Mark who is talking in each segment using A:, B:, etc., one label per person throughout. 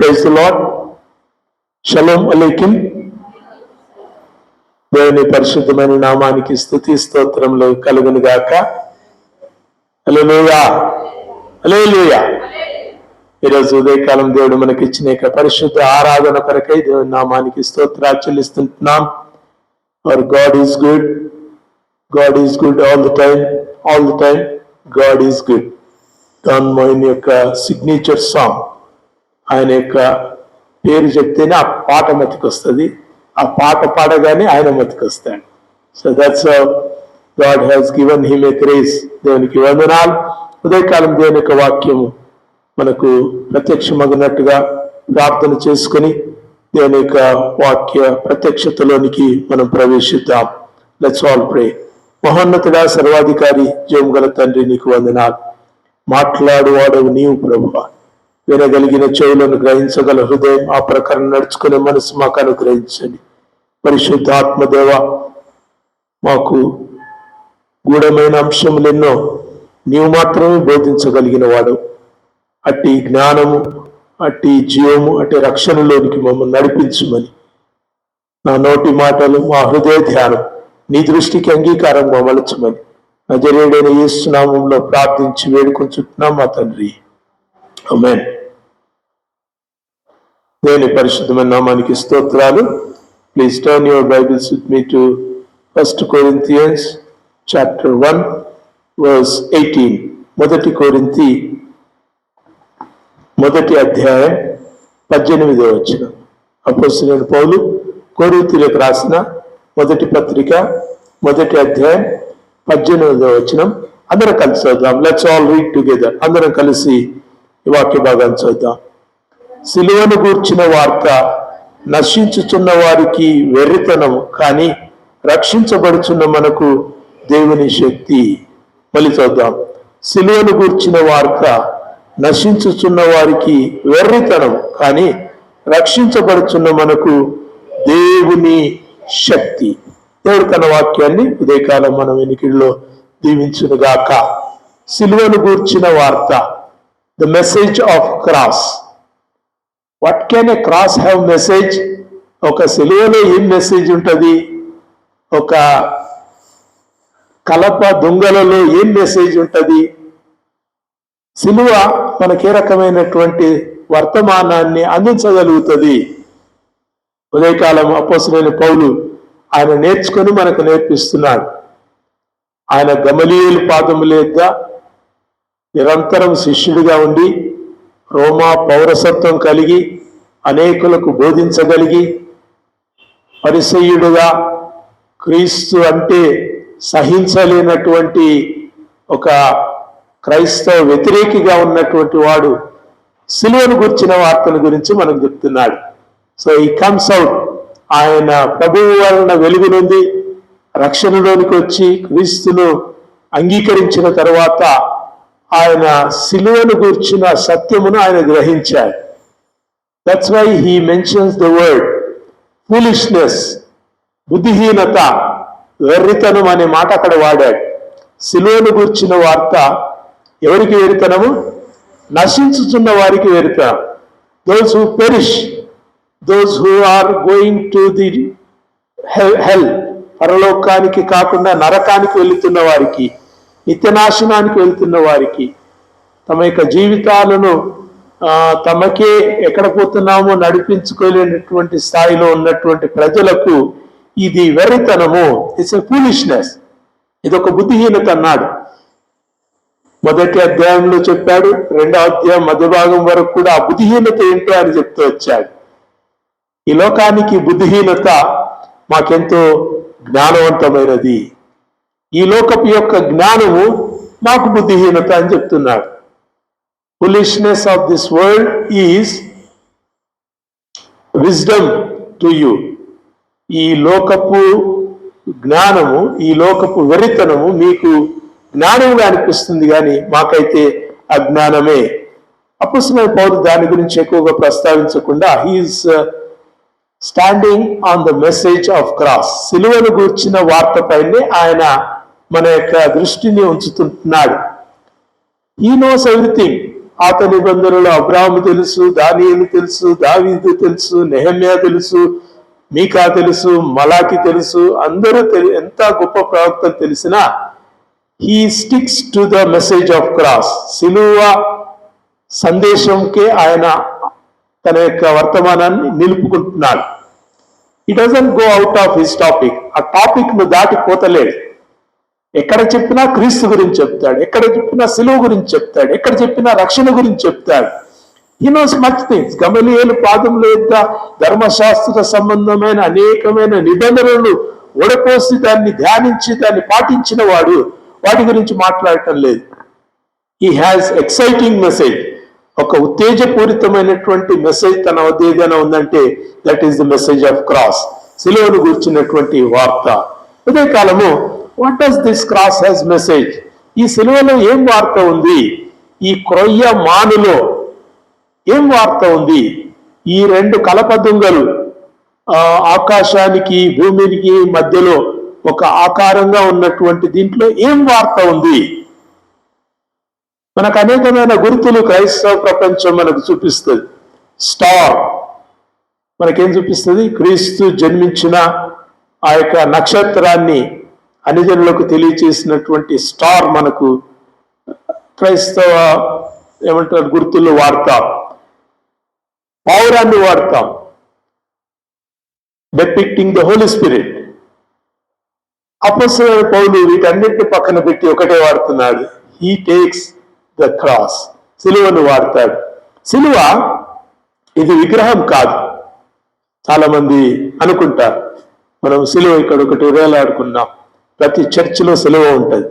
A: Praise the lord. Shalom అలైకుం. దేవుని పరిశుద్ధమైన నామానికి స్తుతి స్తోత్రములు కలుగును గాక. హల్లెలూయా, హల్లెలూయా. ఈరోజు ఉదయకాలం దేవుడు మనకి ఇచ్చిన పరిశుద్ధ ఆరాధన కొరకై దేవుని నామానికి స్తోత్రాలు చెల్లిస్తుంటున్నాం. Our God is good, God is good all the time, all the time God is good. Don Moen యొక్క సిగ్నేచర్ సాంగ్. ఆయన యొక్క పేరు చెప్తేనే ఆ పాట మతికొస్తుంది, ఆ పాట పాడగానే ఆయన మతికొస్తాడు. So that's God has given him a grace. దేవునికి వందనాలు. ఉదయకాలం దేవుని యొక్క వాక్యము మనకు ప్రత్యక్షమగినట్టుగా ప్రార్థన చేసుకుని దేవుని యొక్క వాక్య ప్రత్యక్షతలోనికి మనం ప్రవేశిద్దాం. లెట్స్ ఆల్ ప్రే. మహోన్నతుడా, సర్వాధికారి, జీవము గల తండ్రి, నీకు వందనాలు. మాట్లాడువాడవు నీవు ప్రభువా. వినగలిగిన చెవులను గ్రహించగల హృదయం, ఆ ప్రకారం నడుచుకునే మనసు మాకు అనుగ్రహించండి. పరిశుద్ధ ఆత్మదేవ, మాకు గూఢమైన అంశములెన్నో నీవు మాత్రమే బోధించగలిగిన వాడు. అట్టి జ్ఞానము, అట్టి జీవము, అట్టి రక్షణలోనికి మమ్మల్ని నడిపించమని నా నోటి మాటలు, మా హృదయ ధ్యానం నీ దృష్టికి అంగీకారంగా మలచమని నజరేయుడైన యేసు నామములో ప్రార్థించి వేడుకొంచుతున్నాం మా తండ్రి, ఆమేన్. దేవుని పరిశుద్ధమైన నామానికి స్తోత్రాలు. Please turn your Bibles with me to 1 Corinthians chapter 1 verse 18. మొదటి కొరింథీ మొదటి అధ్యాయం 18వ వచనం. అపోస్తలుడైన పౌలు కొరింథీయులకు రాసిన మొదటి పత్రిక మొదటి అధ్యాయం 18వ వచనం. అందరం కలిసి చదువుదాం. Let's all read together. అందరం కలిసి ఈ వాక్య భాగాన్ని చదువుదాం. సిలువను గూర్చిన వార్త నశించుచున్న వారికి వెర్రితనము, కానీ రక్షించబడుచున్న మనకు దేవుని శక్తి. మళ్ళీ చూద్దాం. సిలువను గూర్చిన వార్త నశించుచున్న వారికి వెర్రితనం, కానీ రక్షించబడుచున్న మనకు దేవుని శక్తి. దేవుడు తన వాక్యాన్ని ఉదయకాలం మన వెనుకల్లో దీవించునుగాక. సిలువను గూర్చిన వార్త, the message of cross. What can A cross have message? ఒక సిలువలో ఏం మెసేజ్ ఉంటుంది? ఒక కలప దొంగలలో ఏం మెసేజ్ ఉంటుంది? సిలువ మనకే రకమైనటువంటి వర్తమానాన్ని అందించగలుగుతుంది. ఉదయకాలం అపోస్తలుడైన పౌలు ఆయన నేర్చుకొని మనకు నేర్పిస్తున్నాడు. ఆయన గమలీయేలు పాదముల యొద్ద నిరంతరం శిష్యుడిగా ఉండి రోమా పౌరసత్వం కలిగి అనేకులకు బోధించగలిగి పరిసయ్యుడుగా, క్రీస్తు అంటే సహించలేనటువంటి ఒక క్రైస్తవ వ్యతిరేకిగా ఉన్నటువంటి వాడు సిలువను గుర్చిన వార్తల గురించి మనకు చెప్తున్నాడు. So he comes out. ఆయన ప్రభువు వలన వెలుగు నుండి రక్షణలోనికి వచ్చి క్రీస్తును అంగీకరించిన తర్వాత ఆయన సిలువను గూర్చిన సత్యమును ఆయన గ్రహించాడు. That's why he mentions the word foolishness. బుద్ధిహీనత, వెర్రితనం అనే మాట అక్కడ వాడాడు. సిలువను గూర్చిన వార్త ఎవరికి వెరితనము? నశించుచున్న వారికి వెరితనం. Those who perish, those who are going to the hell, పరలోకానికి కాకుండా నరకానికి వెళుతున్న వారికి, నిత్యనాశనానికి వెళ్తున్న వారికి, తమ యొక్క జీవితాలను తమకే ఎక్కడ పోతున్నామో నడిపించుకోలేనటువంటి స్థాయిలో ఉన్నటువంటి ప్రజలకు ఇది వెర్రితనము. It's a foolishness. ఇదొక బుద్ధిహీనత అన్నాడు. మొదటి అధ్యాయంలో చెప్పాడు. 2వ అధ్యాయం మధ్య భాగం వరకు కూడా ఆ బుద్ధిహీనత ఏంటో అని చెప్తూ వచ్చాడు. ఈ లోకానికి బుద్ధిహీనత మాకెంతో జ్ఞానవంతమైనది. ఈ లోకపు యొక్క జ్ఞానము మాకు బుద్ధిహీనత అని చెప్తున్నాడు. Foolishness of this world is wisdom to you. ఈ లోకపు జ్ఞానము, ఈ లోకపు వెరితనము మీకు జ్ఞానంగా అనిపిస్తుంది, కానీ మాకైతే అజ్ఞానమే. అపోస్తలుడైన పౌలు దాని గురించి ఎక్కువగా ప్రస్తావించకుండా he's standing on the message of cross. సిలువను గూర్చిన వార్త పైనే ఆయన మన యొక్క దృష్టిని ఉంచుతున్నాడు. హీ నోస్ ఎవ్రీథింగ్ పాత నిబంధనలు అబ్రాహాము తెలుసు, దానియేలు తెలుసు, దావీదు తెలుసు, నెహమ్యా తెలుసు, మీకా తెలుసు, మలాకి తెలుసు, అందరూ ఎంత గొప్ప ప్రవక్తలు తెలిసినా he sticks to the message of cross. సిలువ సందేశంకే ఆయన తన యొక్క వర్తమానాన్ని నిలుపుకుంటున్నాడు. He doesn't go out of his topic. ఆ టాపిక్ ను దాటిపోతలేడు. ఎక్కడ చెప్పినా క్రీస్తు గురించి చెప్తాడు, ఎక్కడ చెప్పినా సిలువ గురించి చెప్తాడు, ఎక్కడ చెప్పినా రక్షణ గురించి చెప్తాడు. He knows much things. గమలీయేలు పాదముల యొద్ద ధర్మశాస్త్ర సంబంధమైన అనేకమైన నిబంధనలను ఓడపోసి దాన్ని ధ్యానించి దాన్ని పాటించిన వాడు వాటి గురించి మాట్లాడటం లేదు. He has exciting message. ఒక ఉత్తేజపూరితమైనటువంటి మెసేజ్ తన వద్ద ఏదైనా ఉందంటే that is the message of cross, సిలువను గురించినటువంటి వార్త. అదే కాలము what does this cross has message? ఈ సిలువలో ఏం వార్త ఉంది? ఈ క్రొయ్య మానులో ఏం వార్త ఉంది? ఈ రెండు కలపదుంగలు ఆకాశానికి భూమికి మధ్యలో ఒక ఆకారంగా ఉన్నటువంటి దీంట్లో ఏం వార్త ఉంది? మనకు అనేకమైన గుర్తులు క్రైస్తవ ప్రపంచం మనకు చూపిస్తుంది. స్టార్ మనకేం చూపిస్తుంది? క్రీస్తు జన్మించిన ఆ యొక్క నక్షత్రాన్ని అన్యజనులకు తెలియచేసినటువంటి స్టార్ మనకు క్రైస్తవ ఏమంటారు గుర్తులు వాడతాం. పౌరాన్ని వాడతాం, డెపిక్టింగ్ ద హోలీ స్పిరిట్. అపొస్తలుడైన పౌలు వీటన్నిటిని పక్కన పెట్టి ఒకటే వాడుతున్నాడు. హీ టేక్స్ ద క్రాస్, సిలువను వాడతాడు. సిలువ ఇది విగ్రహం కాదు. చాలా మంది అనుకుంటారు మనం సిలువ ఇక్కడ ఒకటి వేలాడుకున్నాం, ప్రతి చర్చిలో సిలువ ఉంటుంది,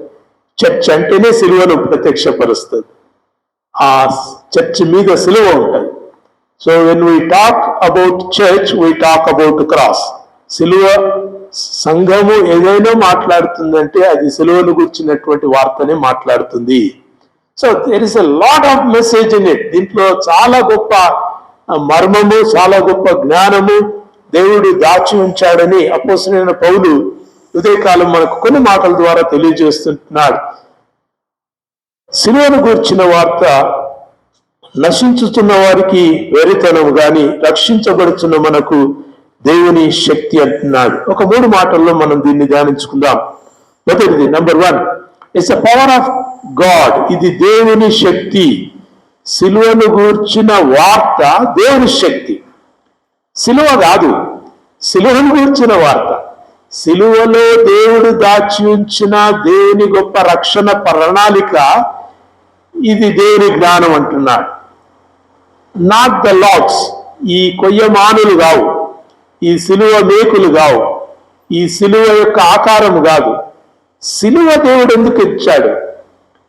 A: చర్చ్ అంటేనే సిలువను ప్రత్యక్షపరుస్తుంది, ఆ చర్చ్ మీద సిలువ ఉంటుంది. So when we talk about church we talk about cross. సిలువ సంఘము ఏదైనా మాట్లాడుతుందంటే అది సిలువను గురించినటువంటి వార్తనే మాట్లాడుతుంది. So there is a lot of message in it. దీంట్లో చాలా గొప్ప మర్మము, చాలా గొప్ప జ్ఞానము దేవుడు దాచి ఉంచాడని అపొస్తలుడైన పౌలు ఉదయకాలం మనకు కొన్ని మాటల ద్వారా తెలియజేస్తున్నాడు. సిలువను గూర్చిన వార్త నశించుతున్న వారికి వెరితనము గాని రక్షించబడుతున్న మనకు దేవుని శక్తి అంటున్నాడు. ఒక 3 మాటల్లో మనం దీన్ని ధ్యానించుకుందాం. మొదటిది, number 1, it's a power of God. ఇది దేవుని శక్తి. సిలువను గూర్చిన వార్త దేవుని శక్తి, సిలువ కాదు, సిలువను గూర్చిన వార్త. సిలువలో దేవుడు దాచి ఉంచిన దేవుని గొప్ప రక్షణ ప్రణాళిక, ఇది దేవుని జ్ఞానం అంటున్నాడు. నాట్ ద లాగ్స్, ఈ కొయ్యమానులు కావు, ఈ సిలువ మేకులు కావు, ఈ సిలువ యొక్క ఆకారము కాదు. సిలువ దేవుడు ఎందుకు ఇచ్చాడు?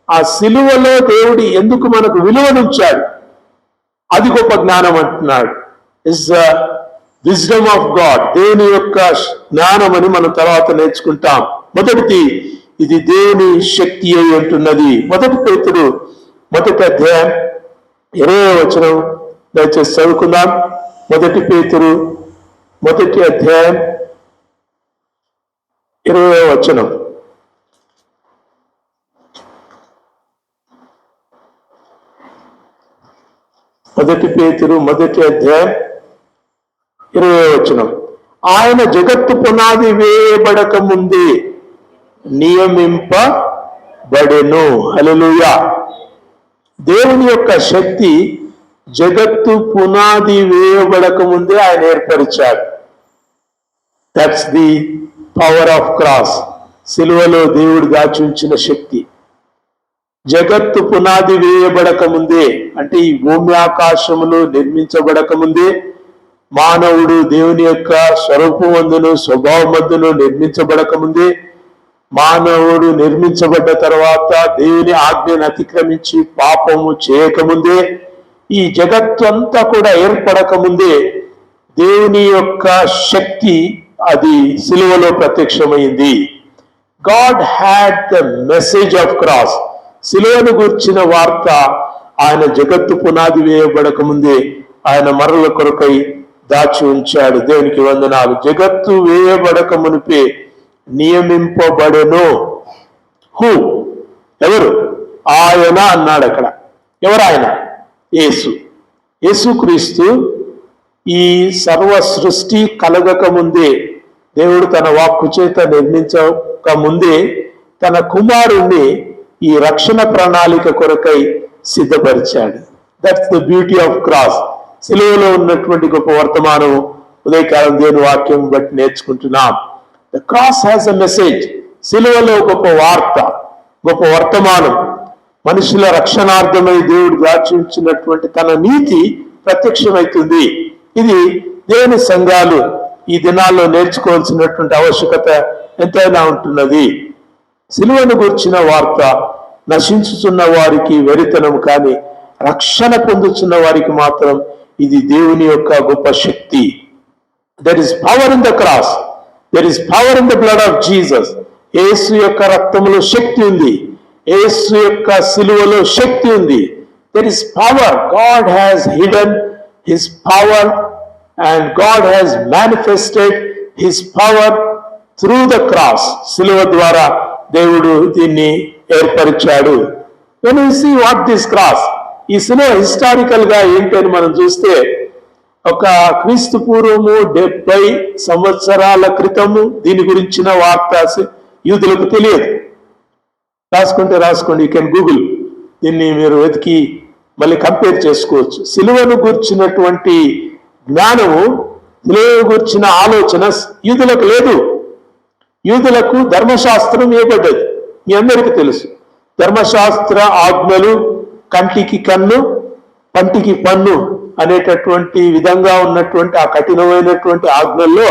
A: ఆ సిలువలో దేవుడు ఎందుకు మనకు విలువనుంచాడు? అది గొప్ప జ్ఞానం అంటున్నాడు. Is the wisdom of God, దేవుని యొక్క జ్ఞానం అని మనం తర్వాత నేర్చుకుంటాం. మొదటిది, ఇది దేవుని శక్తి అయి ఉంటున్నది. 1 పేతురు 1వ అధ్యాయం 20వ వచనం దయచేసి చదువుకుందాం. 1 పేతురు 1వ అధ్యాయం 20వ వచనం. మొదటి పేతురు 1వ అధ్యాయం 20వ వచనం. ఆయన జగత్తు పునాది వేయబడక ముందే నియమింపబడెను. హల్లెలూయా. దేవుని యొక్క శక్తి జగత్తు పునాది వేయబడక ముందే ఆయన ఏర్పరిచాడు. That's the power of cross. సిలువలో దేవుడు దాచి ఉంచిన శక్తి. జగత్తు పునాది వేయబడక ముందే, అంటే ఈ భూమి ఆకాశములు నిర్మించబడక ముందే, మానవుడు దేవుని యొక్క స్వరూపమందును స్వభావమందును నిర్మించబడక ముందే, మానవుడు నిర్మించబడ్డ తర్వాత దేవుని ఆజ్ఞను అతిక్రమించి పాపము చేయకముందే, ఈ జగత్తు అంతా కూడా ఏర్పడక ముందే దేవుని యొక్క శక్తి అది సిలువలో ప్రత్యక్షమైంది. God had the message of cross. సిలువను గూర్చిన వార్త ఆయన జగత్తు పునాది వేయబడక ముందే ఆయన మరల కొరకై దాచి ఉంచాడు. దేవునికి వందనాలు. జగత్తు వేయబడక మునిపే నియమింపబడెను. హూ, ఎవరు? ఆయన అన్నాడు అక్కడ. ఎవరు ఆయన? యేసుక్రీస్తు ఈ సర్వ సృష్టి కలగక ముందే, దేవుడు తన వాక్కు చేత నిర్మించక ముందే తన కుమారుణ్ణి ఈ రక్షణ ప్రణాళిక కొరకై సిద్ధపరిచాడు. That's the beauty of cross. సిలువలో ఉన్నటువంటి గొప్ప వర్తమానం ఉదయకాలం దేవుని వాక్యం బట్టి నేర్చుకుంటున్నాం. The cross has a message. సిలువలో గొప్ప వార్త, గొప్ప వర్తమానం, మనుషుల రక్షణార్థమై దేవుడు దాచించినటువంటి తన నీతి ప్రత్యక్షమవుతుంది. ఇది దేవుని సంఘాలు ఈ దినాల్లో నేర్చుకోవాల్సినటువంటి ఆవశ్యకత ఎంతైనా ఉంటున్నది. సిలువను గుర్చిన వార్త నశించుచున్న వారికి వెరితనం, కానీ రక్షణ పొందుతున్న వారికి మాత్రం ఇది దేవుని యొక్క గొప్ప శక్తి. There is power in the cross, there is power in the blood of Jesus. యేసు యొక్క రక్తములో శక్తి ఉంది, యేసు యొక్క సిలువలో శక్తి ఉంది. There is power. God has hidden his power and God has manifested his power through the cross. సిలువ ద్వారా దేవుడు దీన్ని ఏర్పరిచాడు. when we see what this cross, ఈ సిలువ హిస్టారికల్ గా ఏంటని మనం చూస్తే, ఒక క్రీస్తు పూర్వము 70 సంవత్సరాల క్రితము దీని గురించిన వార్త యూదులకు తెలియదు. రాసుకోండి, యూ కెన్ గూగుల్, దీన్ని మీరు వెతికి మళ్ళీ కంపేర్ చేసుకోవచ్చు. సిలువను గుర్చినటువంటి జ్ఞానము, సిలువను గుర్చిన ఆలోచన యూదులకు లేదు. యూదులకు ధర్మశాస్త్రం ఇవ్వబడ్డది, మీ అందరికీ తెలుసు. ధర్మశాస్త్ర ఆజ్ఞలు కంటికి కన్ను పంటికి పన్ను అనేటటువంటి విధంగా ఉన్నటువంటి ఆ కఠినమైనటువంటి ఆజ్ఞల్లో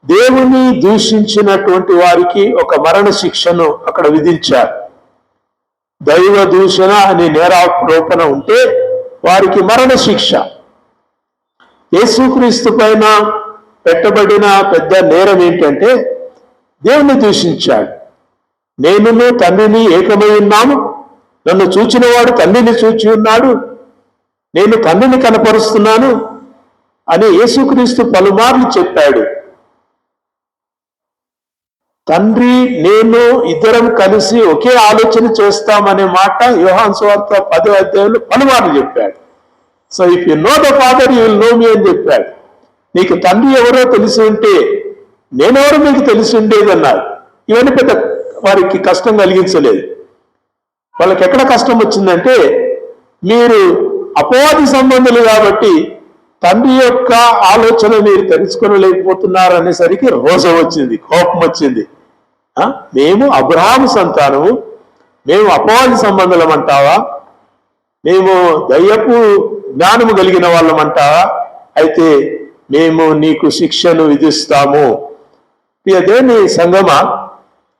A: దేవుని దూషించినటువంటి వారికి ఒక మరణ శిక్షను అక్కడ విధించారు. దైవ దూషణ అనే నేరారోపణ ఉంటే వారికి మరణ శిక్ష. యేసుక్రీస్తు పైన పెట్టబడిన పెద్ద నేరం ఏంటంటే దేవుని దూషించాడు. నేనును తండ్రిని ఏకమై ఉన్నాము, నన్ను చూచినవాడు తండ్రిని చూచి ఉన్నాడు, నేను తండ్రిని కనపరుస్తున్నాను అని యేసుక్రీస్తు పలుమార్లు చెప్పాడు. తండ్రి నేను ఇద్దరం కలిసి ఒకే ఆలోచన చేస్తామనే మాట యోహాను సువార్త 10వ అధ్యాయంలో పలుమార్లు చెప్పాడు. So if you know the Father you will know me అని చెప్పాడు. నీకు తండ్రి ఎవరో తెలిసి ఉంటే నేనెవరో మీకు తెలిసి ఉండేది అన్నారు. ఇవన్నీ పెద్ద వారికి కష్టం కలిగించలేదు. వాళ్ళకి ఎక్కడ కష్టం వచ్చిందంటే, మీరు అపవాది సంబంధులు కాబట్టి తండ్రి యొక్క ఆలోచన మీరు తెలుసుకోలేకపోతున్నారు అనేసరికి రోషం వచ్చింది, కోపం వచ్చింది. మేము అబ్రహాము సంతానము, మేము అపవాది సంబంధులం అంటావా? మేము దయ్యపు జ్ఞానము కలిగిన వాళ్ళం అంటావా? అయితే మేము నీకు శిక్షను విధిస్తాము. దేవుని సంగమ,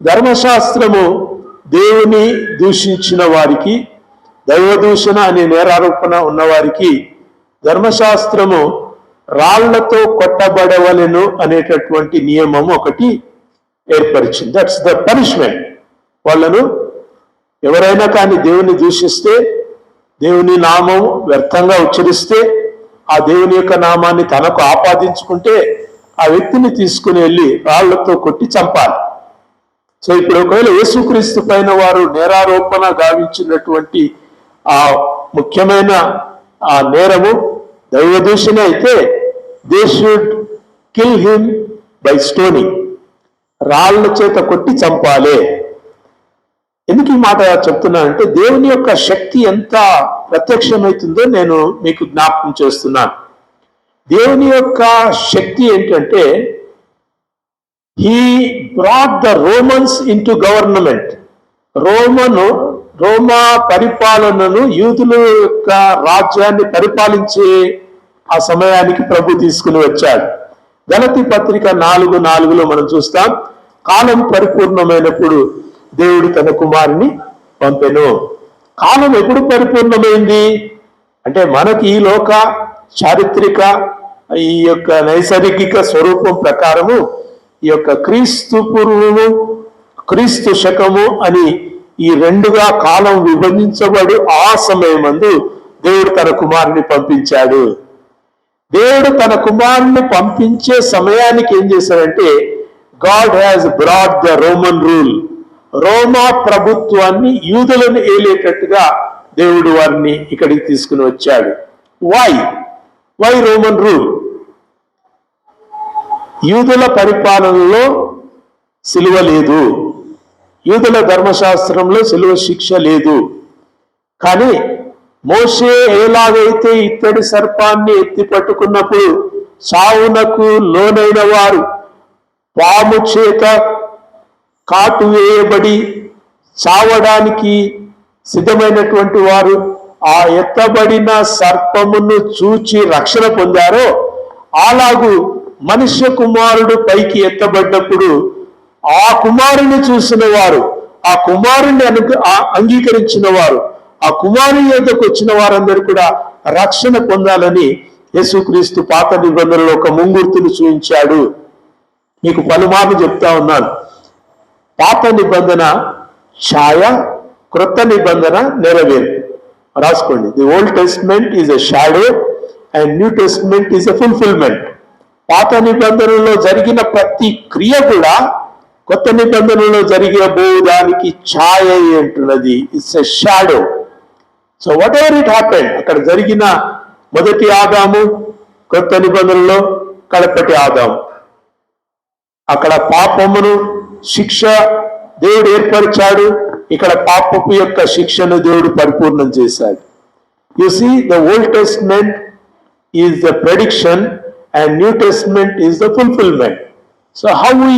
A: ధర్మశాస్త్రము దేవుని దూషించిన వారికి, దైవ దూషణ అనే నేరారోపణ ఉన్నవారికి ధర్మశాస్త్రము రాళ్లతో కొట్టబడవలెను అనేటటువంటి నియమము ఒకటి ఏర్పరిచింది. That's the punishment. వాళ్ళను ఎవరైనా కానీ దేవుని దూషిస్తే, దేవుని నామం వ్యర్థంగా ఉచ్చరిస్తే, ఆ దేవుని యొక్క నామాన్ని తనకు ఆపాదించుకుంటే ఆ వ్యక్తిని తీసుకుని వెళ్ళి రాళ్లతో కొట్టి చంపాలి. సో ఇప్పుడు ఒకవేళ యేసుక్రీస్తు పైన వారు నేరారోపణ గావించినటువంటి ఆ ముఖ్యమైన ఆ నేరము దైవదూషణ అయితే, they should kill him by stoning, రాళ్ల చేత కొట్టి చంపాలి. ఎందుకు ఈ మాట చెప్తున్నానంటే, దేవుని యొక్క శక్తి ఎంత ప్రత్యక్షమవుతుందో నేను మీకు జ్ఞాపకం చేస్తున్నాను. దేవుని యొక్క శక్తి ఏంటంటే, he brought the Romans into government. రోమా పరిపాలనను, యూదుల యొక్క రాజ్యాన్ని పరిపాలించే ఆ సమయానికి ప్రభు తీసుకుని వచ్చాడు. గలతీ పత్రిక 4:4 మనం చూస్తాం, కాలం పరిపూర్ణమైనప్పుడు దేవుడు తన కుమారుని పంపెను. కాలం ఎప్పుడు పరిపూర్ణమైంది అంటే, మనకి ఈ లోక చారిత్రక ఈ యొక్క నైసర్గిక స్వరూపం ప్రకారము ఈ యొక్క క్రీస్తు పూర్వము, క్రీస్తు శకము అని ఈ రెండుగా కాలం విభజించబడి ఆ సమయమందు దేవుడు తన కుమారుని పంపించాడు. దేవుడు తన కుమారుని పంపించే సమయానికి ఏం చేశాడంటే, God has brought the Roman rule. రోమా ప్రభుత్వాన్ని యూదులను ఏలేటట్టుగా దేవుడు వారిని ఇక్కడికి తీసుకుని వచ్చాడు. Why Roman rule? యూదుల పరిపాలనలో సిలువ లేదు, యూదుల ధర్మశాస్త్రంలో సిలువ శిక్ష లేదు. కానీ మోషే ఎలాగైతే ఇత్తడి సర్పాన్ని ఎత్తి పట్టుకున్నప్పుడు సావునకు లోనైన వారు పాము చేత కాటు వేయబడి చావడానికి సిద్ధమైనటువంటి వారు ఆ ఎత్తబడిన సర్పమును చూచి రక్షణ పొందారో, అలాగూ మనుష్య కుమారుడు పైకి ఎత్తబడ్డప్పుడు ఆ కుమారుని చూసిన వారు, ఆ కుమారుని అంగీకరించిన వారు, ఆ కుమారుని యొద్దకు వచ్చిన వారందరూ కూడా రక్షణ పొందాలని యేసుక్రీస్తు పాత నిబంధనలో ఒక ముంగుర్తును చూపించాడు. మీకు పలుమార్లు చెప్తా ఉన్నాను, పాత నిబంధన ఛాయ, క్రొత్త నిబంధన నెరవేరు. రాసుకోండి. The old Testament is a shadow and New Testament is a fulfilment. పాత నిబంధనలో జరిగిన ప్రతి క్రియ కూడా కొత్త నిబంధనలో జరిగబోదానికి ఛాయ అంటున్నది. It's a shadow. So what ever it happened, అక్కడ జరిగిన మొదటి ఆదాము కొత్త నిబంధనలో కడపటి ఆదాము, అక్కడ పాపమును శిక్ష దేవుడు ఏర్పరిచాడు, ఇక్కడ పాపపు యొక్క శిక్షను దేవుడు పరిపూర్ణం చేశాడు. You see, the Old Testament is the prediction and New Testament is the fulfilment. So how we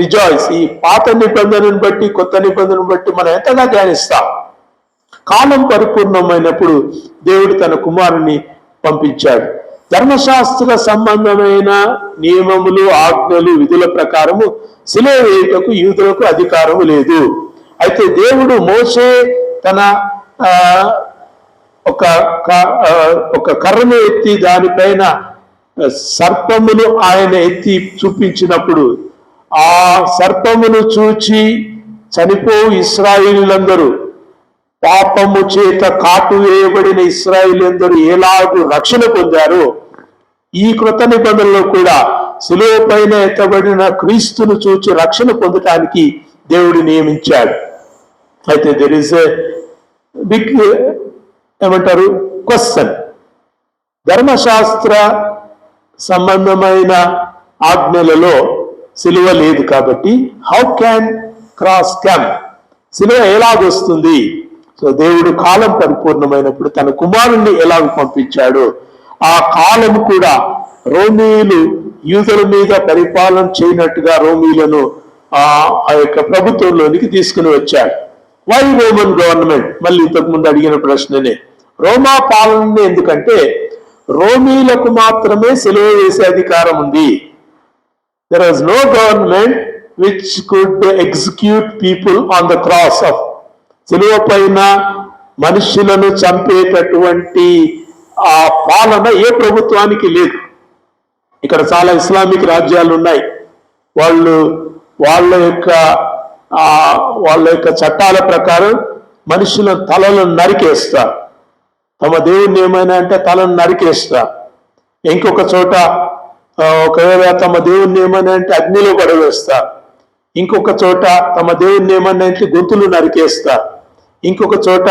A: rejoice, ఈ పాత నిబంధనను బట్టి కొత్త నిబంధనను బట్టి మనం ఎంతగా ధ్యానిస్తాం. కాలం పరిపూర్ణమైనప్పుడు దేవుడు తన కుమారుని పంపించాడు. ధర్మశాస్త్ర సంబంధమైన నియమములు, ఆజ్ఞలు, విధుల ప్రకారము సిలువ వేయుటకు యూదులకు అధికారము లేదు. అయితే దేవుడు మోషే తన ఒక కర్రను ఎత్తి దానిపైన సర్పమును ఆయన ఎత్తి చూపించినప్పుడు ఆ సర్పమును చూచి చనిపోవు ఇశ్రాయేలీయులందరూ, పాపము చేత కాటు వేయబడిన ఇశ్రాయేలీయులందరూ ఎలాగూ రక్షణ పొందారో, ఈ కృత నిబంధనలో కూడా సిలువ పైన ఎత్తబడిన క్రీస్తును చూచి రక్షణ పొందటానికి దేవుడు నియమించాడు. అయితే దెర్ ఇస్ ఎ బిగ్ ఏమంటారు క్వశ్చన్. ధర్మశాస్త్ర సంబంధమైన ఆజ్ఞలలో సిలువ లేదు కాబట్టి హౌ క్యాన్ క్రాస్ కమ్, సిలువ ఎలాగొస్తుంది? సో దేవుడు కాలం పరిపూర్ణమైనప్పుడు తన కుమారుణ్ణి ఎలాగ పంపించాడో, ఆ కాలం కూడా రోమీయులు యూదుల మీద పరిపాలన చేయనట్టుగా రోమీయులను ఆ యొక్క ప్రభుత్వంలోనికి తీసుకుని వచ్చాడు. Why Roman government? మళ్ళీ ఇంతకుముందు అడిగిన ప్రశ్ననే. రోమా పాలన ఎందుకంటే రోమీలకు మాత్రమే సెలవు వేసే అధికారం ఉంది. There was no government which could execute people on the cross of, సిలువ పైన మనుషులను చంపేటటువంటి ఆ పాలన ఏ ప్రభుత్వానికి లేదు. ఇక్కడ చాలా ఇస్లామిక్ రాజ్యాలు ఉన్నాయి. వాళ్ళ యొక్క చట్టాల ప్రకారం మనుషుల తలను నరికేస్తారు. తమ దేవుణ్ణి ఏమైనా అంటే తలను నరికేస్తారు. ఇంకొక చోట ఒకవేళ తమ దేవుణ్ణి ఏమైనా అంటే అగ్నిలో పడవేస్తారు. ఇంకొక చోట తమ దేవుణ్ణి ఏమైనా అంటే గొంతులు నరికేస్తారు. ఇంకొక చోట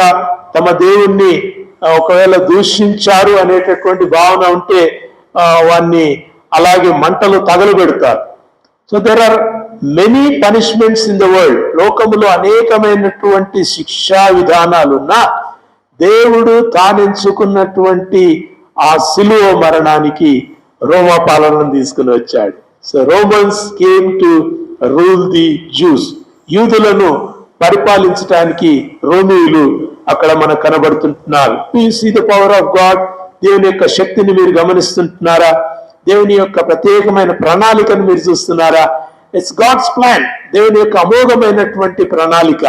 A: తమ దేవుణ్ణి ఒకవేళ దూషించారు అనేటటువంటి భావన ఉంటే వాన్ని అలాగే మంటలు తగలబెడతారు. So there are many punishments in the world. లోకములో అనేకమైనటువంటి శిక్షా విధానాలున్నా దేవుడు తానెంచుకున్నటువంటి ఆ సిలువ మరణానికి రోమా పాలనను తీసుకుని వచ్చాడు. So Romans came to rule the Jews. యూదులను పరిపాలించడానికి రోమీయులు అక్కడ మనకు కనబడుతుంటున్నారు. You see the power of God. దేవుని యొక్క శక్తిని మీరు గమనిస్తుంటున్నారా? దేవుని యొక్క ప్రత్యేకమైన ప్రణాళికను మీరు చూస్తున్నారా? It's God's plan. దేవుని యొక్క అమోఘమైనటువంటి ప్రణాళిక.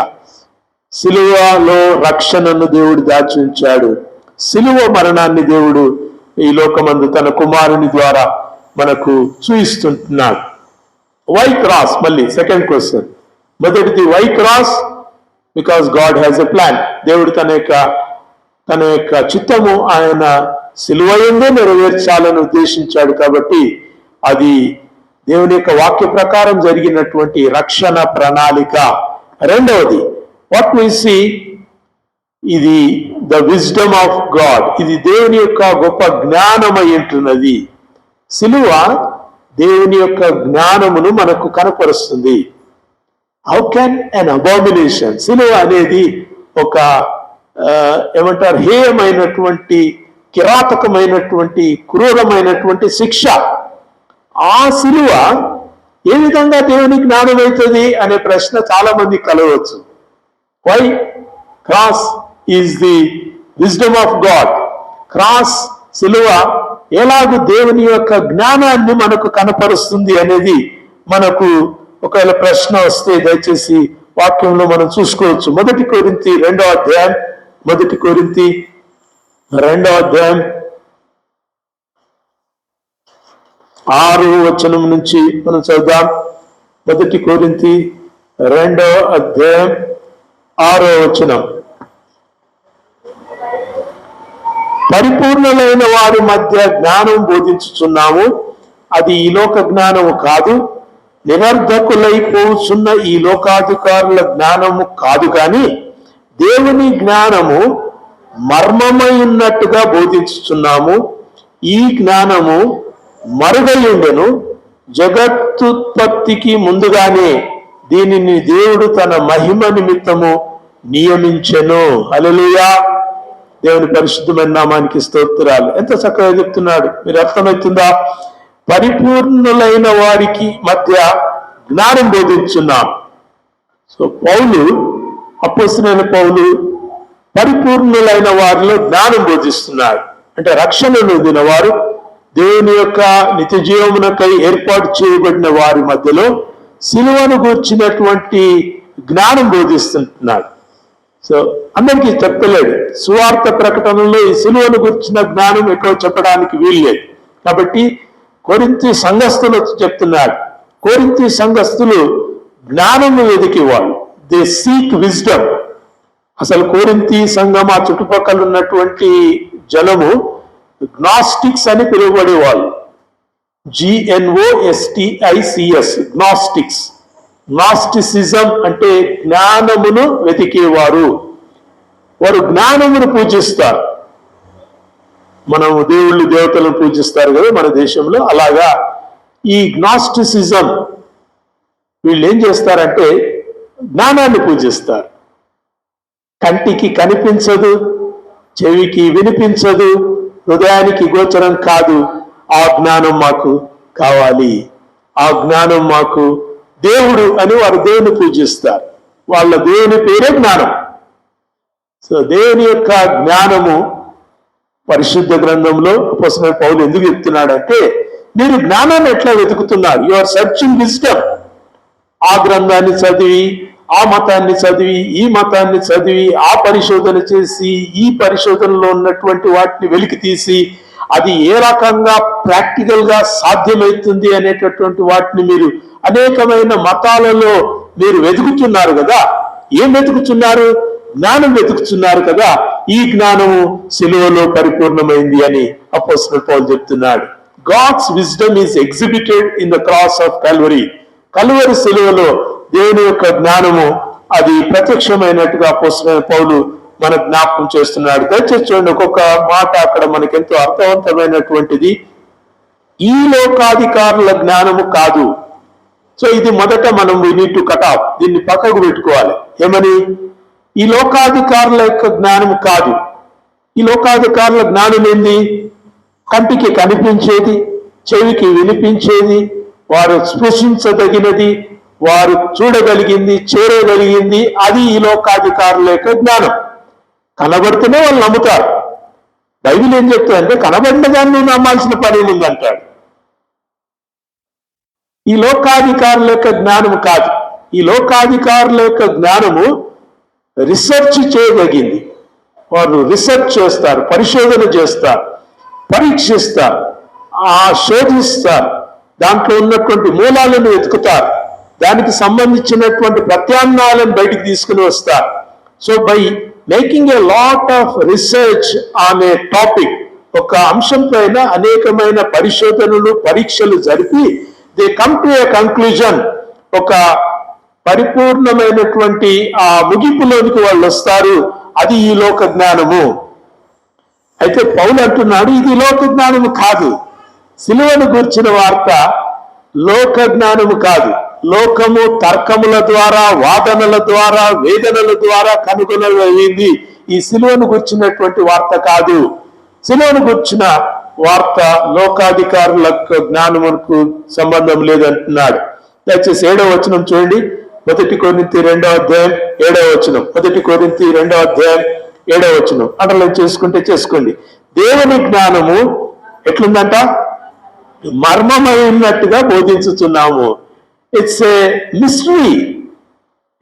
A: సిలువలో రక్షణను దేవుడు దాచి ఉంచాడు. సిలువ మరణాన్ని దేవుడు ఈ లోకమందు తన కుమారుని ద్వారా మనకు చూయిస్తుంటున్నాడు. Why cross? మళ్ళీ సెకండ్ క్వశ్చన్. మొదటిది why cross? Because God has a plan. దేవుడు తన యొక్క చిత్తము ఆయన సిలువయందే నెరవేర్చాలని ఉద్దేశించాడు కాబట్టి అది దేవుని యొక్క వాక్య ప్రకారం జరిగినటువంటి రక్షణ ప్రణాళిక. రెండవది, వాట్ వి సీ ఇది ద విజ్డమ్ ఆఫ్ గాడ్, ఇది దేవుని యొక్క గొప్ప జ్ఞానమై ఉంటున్నది. సిలువ దేవుని యొక్క జ్ఞానమును మనకు కనపరుస్తుంది. హౌ కెన్ అన్ అబామినేషన్, సిలువ అనేది ఒక ఏమంటారు, హేయమైనటువంటి, కిరాతకమైనటువంటి, క్రూరమైనటువంటి శిక్ష. ఆ సిలువ ఏ విధంగా దేవుని జ్ఞానం అవుతుంది అనే ప్రశ్న చాలా మంది కలవచ్చు. Why cross is the wisdom of God, cross సిలువ ఎలాగూ దేవుని యొక్క జ్ఞానాన్ని మనకు కనపరుస్తుంది అనేది మనకు ఒకవేళ ప్రశ్న వస్తే దయచేసి వాక్యంలో మనం చూసుకోవచ్చు. 1 కొరింథీ 2వ అధ్యాయం, 1 కొరింథీ 2వ అధ్యాయం 6వ వచనం నుంచి మనం చదువుదాం. 1 కొరింథీ 2వ అధ్యాయం 6వ వచనం. పరిపూర్ణులైన వారి మధ్య జ్ఞానం బోధించుచున్నాము, అది ఈ లోక జ్ఞానము కాదు, నిరర్ధకులైపోతున్న ఈ లోకాధికారుల జ్ఞానము కాదు, కానీ దేవుని జ్ఞానము మర్మమై ఉన్నట్టుగా బోధించుచున్నాము. ఈ జ్ఞానము మరుగయుండెను, జగత్తుత్పత్తికి ముందుగానే దీనిని దేవుడు తన మహిమ నిమిత్తము నియమించెను. హల్లెలూయా. దేవుని పరిశుద్ధమైన నామానికి స్తోత్రాలు. ఎంత చక్కగా చెప్తున్నాడు, మీరు అర్థమవుతుందా? పరిపూర్ణులైన వారికి మధ్య జ్ఞానం బోధించున్నాం. సో పౌలు, అపోస్తలుడైన పౌలు పరిపూర్ణులైన వారిలో జ్ఞానం బోధిస్తున్నాడు. అంటే రక్షణ నొందిన వారు, దేవుని యొక్క నిత్య జీవమునకై ఏర్పాటు చేయబడిన వారి మధ్యలో సిలువను గూర్చినటువంటి జ్ఞానం బోధిస్తున్నాడు. సో అందరికీ చెప్పలేడు. సువార్త ప్రకటనలో ఈ సిలువను గురించిన జ్ఞానం ఎక్కువ చెప్పడానికి వీల్లేదు. కాబట్టి కొరింథీ సంఘస్థులు చెప్తున్నాడు. కొరింథీ సంఘస్థులు జ్ఞానము వెతికేవాళ్ళు, దే సీక్ విజ్డమ్. అసలు కొరింథీ సంఘం ఆ చుట్టుపక్కల ఉన్నటువంటి జనము గ్నాస్టిక్స్ అని పిలువబడేవాళ్ళు. GNOSTICS, గ్నాస్టిక్స్. గ్నాస్టిసిజం అంటే జ్ఞానమును వెతికేవారు. వారు జ్ఞానమును పూజిస్తారు. మనం దేవుళ్ళు దేవతలను పూజిస్తారు కదా మన దేశంలో, అలాగా ఈ గ్నాస్టిసిజం వీళ్ళు ఏం చేస్తారంటే జ్ఞానాన్ని పూజిస్తారు. కంటికి కనిపించదు, చెవికి వినిపించదు, హృదయానికి గోచరం కాదు. ఆ జ్ఞానం మాకు కావాలి, ఆ జ్ఞానం మాకు దేవుడు అని వారు దేవుని పూజిస్తారు. వాళ్ళ దేవుని పేరే జ్ఞానం. సో దేవుని యొక్క జ్ఞానము పరిశుద్ధ గ్రంథంలో అపోస్తలుడైన పౌలు ఎందుకు చెప్తున్నాడంటే, మీరు జ్ఞానాన్ని ఎట్లా వెతుకుతున్నారు? You are searching wisdom. ఆ గ్రంథాన్ని చదివి, ఆ మతాన్ని చదివి, ఈ మతాన్ని చదివి, ఆ పరిశోధన చేసి, ఈ పరిశోధనలో ఉన్నటువంటి వాటిని వెలికి తీసి, అది ఏ రకంగా ప్రాక్టికల్ గా సాధ్యమవుతుంది అనేటటువంటి వాటిని మీరు అనేకమైన మతాలలో మీరు వెతుకుతున్నారు కదా. ఏం వెతుకుతున్నారు? జ్ఞానం వెతుకుతున్నారు కదా. ఈ జ్ఞానము సిలువలో పరిపూర్ణమైంది అని అపోస్తలుడైన పౌలు చెప్తున్నాడు. God's wisdom is exhibited in the cross of Calvary. Calvary సిలువలో దేవుని యొక్క జ్ఞానము అది ప్రత్యక్షమైనట్టుగా అపోస్తలుడైన పౌలు మన జ్ఞాపకం చేస్తున్నాడు. దయచేసి చూడండి, ఒక్కొక్క మాట అక్కడ మనకెంతో అర్థవంతమైనటువంటిది. ఈ లోకాధికారుల జ్ఞానము కాదు. సో ఇది మొదట మనం we need to cut off, దీన్ని పక్కకు పెట్టుకోవాలి. ఏమని? ఈ లోకాధికారుల యొక్క జ్ఞానం కాదు. ఈ లోకాధికారుల జ్ఞానం ఏంది? కంటికి కనిపించేది, చెవికి వినిపించేది, వారు స్పృశించదగినది, వారు చూడగలిగింది, చేరగలిగింది, అది ఈ లోకాధికారుల యొక్క జ్ఞానం. కనబడితేనే వాళ్ళు నమ్ముతారు. బైబిల్ ఏం చెప్తుందంటే కనబడిన దాన్ని నమ్మాల్సిన పని ఉందంటాడు. ఈ లోకాధికారుల యొక్క జ్ఞానము కాదు. ఈ లోకాధికారుల యొక్క జ్ఞానము రీసెర్చ్ చేయదగింది. వారు రీసెర్చ్ చేస్తారు, పరిశోధన చేస్తారు, పరీక్షిస్తారు, శోధిస్తారు, దాంట్లో ఉన్నటువంటి మూలాలను వెతుకుతారు, దానికి సంబంధించినటువంటి ప్రత్యామ్నాయాలను బయటికి తీసుకుని వస్తారు. So by making a lot of research on a topic, ఒక అంశం పైన అనేకమైన పరిశోధనలు పరీక్షలు జరిపి they come to a conclusion, ఒక పరిపూర్ణమైనటువంటి ఆ ముగింపులోనికి వాళ్ళు వస్తారు. అది ఈ లోక జ్ఞానము. అయితే పౌలు అంటున్నాడు ఇది లోక జ్ఞానము కాదు. సిలువను గూర్చిన వార్త లోక జ్ఞానము కాదు. లోకము తర్కముల ద్వారా, వాదనల ద్వారా, వేదనల ద్వారా కనుగొనగలిగింది ఈ సిలువను గూర్చినటువంటి వార్త కాదు. సిలువను గూర్చిన వార్త లోకాధికారుల జ్ఞానమునకు సంబంధం లేదంటున్నాడు. దయచేసి 7వ వచనం చూడండి. 1 కొరింథీ 2వ అధ్యాయం 7వ వచనం. 1 కొరింథీ 2వ అధ్యాయం 7వ వచనం. అండర్లైన్ చేసుకుంటే చేసుకోండి. దేవుని జ్ఞానము ఎట్లుందంట? మర్మమై ఉన్నట్టుగా బోధించుతున్నాము. It's a mystery,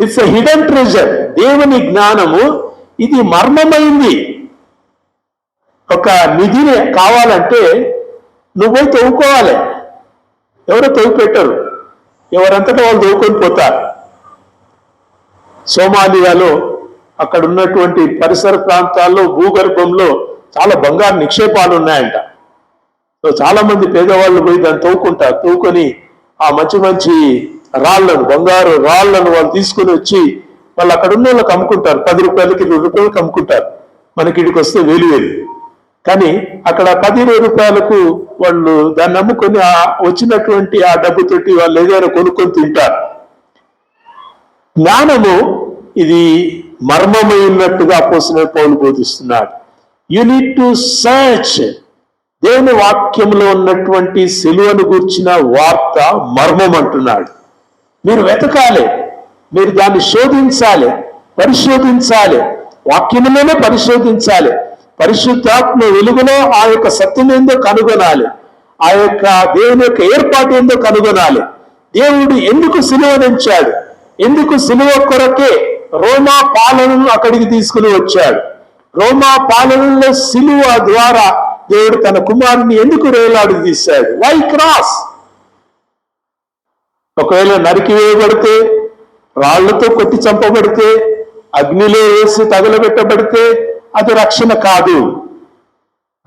A: it's a hidden treasure. దేవుని జ్ఞానము ఇది మర్మమైంది. ఒక నిధిని కావాలంటే నువ్వు తవ్వుకోవాలి. ఎవరో తవ్వు పెట్టరు, ఎవరంతటా వాళ్ళు తవ్వుకొని పోతారు. సోమాలియాలో అక్కడ ఉన్నటువంటి పరిసర ప్రాంతాల్లో భూగర్భంలో చాలా బంగారు నిక్షేపాలు ఉన్నాయంట. సో చాలా మంది పేదవాళ్ళు పోయి దాన్ని తవ్వుకుంటారు. తవ్వుకొని ఆ మంచి మంచి రాళ్లను, బంగారు రాళ్లను వాళ్ళు తీసుకొని వచ్చి వాళ్ళు అక్కడ ఉన్న వాళ్ళకి అమ్ముకుంటారు. 10 రూపాయలకి 20 రూపాయలకి అమ్ముకుంటారు. మనకి ఇక్కడికి వస్తే వేలు. కానీ అక్కడ 10-20 రూపాయలకు వాళ్ళు దాన్ని అమ్ముకొని వచ్చినటువంటి ఆ డబ్బుతోటి వాళ్ళు ఏదైనా కొనుక్కొని తింటారు. జ్ఞానము ఇది మర్మమైనట్టుగా అపోస్తలుడైన పౌలు బోధిస్తున్నాడు. You need to search. దేవుని వాక్యంలో ఉన్నటువంటి సిలువను గూర్చిన వార్త మర్మం అంటున్నాడు. మీరు వెతకాలి, మీరు దాన్ని శోధించాలి, పరిశోధించాలి, వాక్యములోనే పరిశోధించాలి. పరిశుద్ధాత్మ వెలుగులో ఆ యొక్క సత్యం ఏందో కనుగొనాలి. ఆ యొక్క దేవుని యొక్క ఏర్పాటు ఏందో కనుగొనాలి. దేవుడు ఎందుకు సిలువనించాడు, ఎందుకు సిలువ కొరకే రోమా పాలనను అక్కడికి తీసుకుని వచ్చాడు, రోమా పాలనలో సిలువ ద్వారా దేవుడు తన కుమారుని ఎందుకు రేలాడు తీశాడు. Why cross? ఒకవేళ నరికి వేయబడితే, రాళ్లతో కొట్టి చంపబడితే, అగ్నిలో వేసి తగలబెట్టబడితే అది రక్షణ కాదు.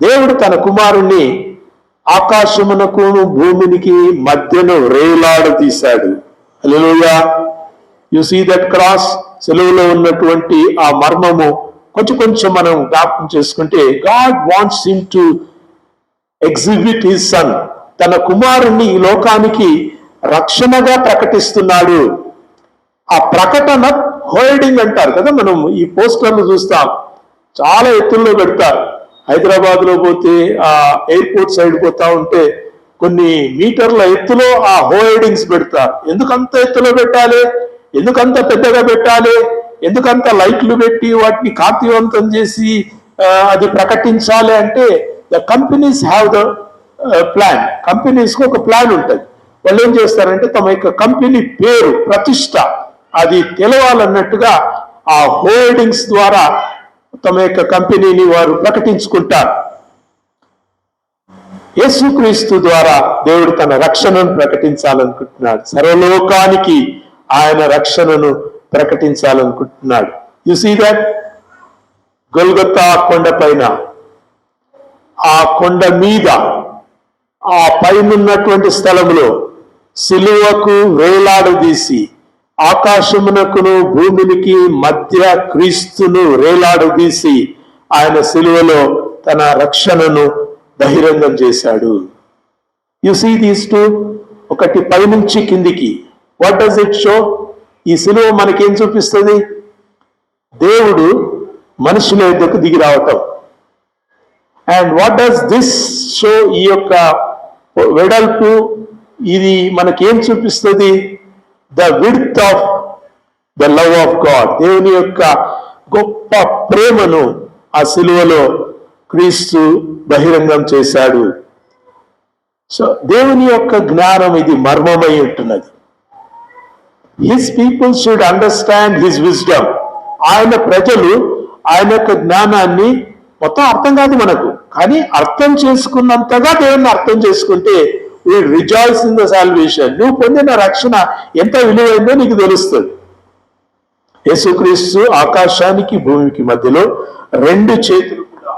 A: దేవుడు తన కుమారుణ్ణి ఆకాశమునకు భూమినికి మధ్యను రేలాడు తీశాడు. Hallelujah. You see that cross. సెలవులో ఉన్నటువంటి ఆ మర్మము కొంచెం మనం జ్ఞాపకం చేసుకుంటే, God wants him to exhibit his son. తన కుమారుణ్ణి ఈ లోకానికి రక్షణగా ప్రకటిస్తున్నాడు. ఆ ప్రకటన హోల్డింగ్ అంటారు కదా, మనం ఈ పోస్టర్లు చూస్తాం, చాలా ఎత్తుల్లో పెడతారు. హైదరాబాద్ లో పోతే ఆ ఎయిర్పోర్ట్ సైడ్ పోతా ఉంటే కొన్ని మీటర్ల ఎత్తులో ఆ హోల్డింగ్స్ పెడతారు. ఎందుకంత ఎత్తులో పెట్టాలి, ఎందుకంత పెద్దగా పెట్టాలి, ఎందుకంత లైట్లు పెట్టి వాటిని కాంతివంతం చేసి అది ప్రకటించాలి అంటే the companies have the plan. కంపెనీస్కి ఒక ప్లాన్ ఉంటుంది. వాళ్ళు ఏం చేస్తారంటే తమ యొక్క కంపెనీ పేరు, ప్రతిష్ట అది తెలవాలన్నట్టుగా ఆ హోల్డింగ్స్ ద్వారా తమ యొక్క కంపెనీని వారు ప్రకటించుకుంటారు. యేసుక్రీస్తు ద్వారా దేవుడు తన రక్షణను ప్రకటించాలనుకుంటున్నాడు. సర్వలోకానికి ఆయన రక్షణను ప్రకటించాలనుకుంటున్నాడు. యు సీ దట్ గొల్గొతా కొండ పైన, ఆ కొండ మీద, ఆ పైనున్నటువంటి స్థలంలో సిలువకు వేలాడదీసి ఆకాశమునకును భూమినికి మధ్య క్రీస్తును వేలాడదీసి ఆయన సిలువలో తన రక్షణను బహిరంగం చేశాడు. యు సీ దీస్ టూ, ఒకటి పైనుంచి కిందికి. What does it show? ఈ సిలువ మనకేం చూపిస్తుంది? దేవుడు మనుషుల యొద్దకు దిగి రావటం. And what does this show? ఈ యొక్క వెడల్పు ఇది మనకేం చూపిస్తుంది? The width of the love of God. దేవుని యొక్క గొప్ప ప్రేమను ఆ సిలువలో క్రీస్తు బహిరంగం చేశాడు. సో దేవుని యొక్క జ్ఞానం ఇది మర్మమై ఉంటున్నది. His people should understand his wisdom. ఆయన ప్రజలు ఆయన యొక్క జ్ఞానాన్ని మొత్తం అర్థం కాదు మనకు, కానీ అర్థం చేసుకున్నంతగా దేవుణ్ణి అర్థం చేసుకుంటే we rejoice in the salvation. నువ్వు పొందిన రక్షణ ఎంత విలువైందో నీకు తెలుస్తుంది. యేసుక్రీస్తు ఆకాశానికి భూమికి మధ్యలో 2 చేతులు కూడా,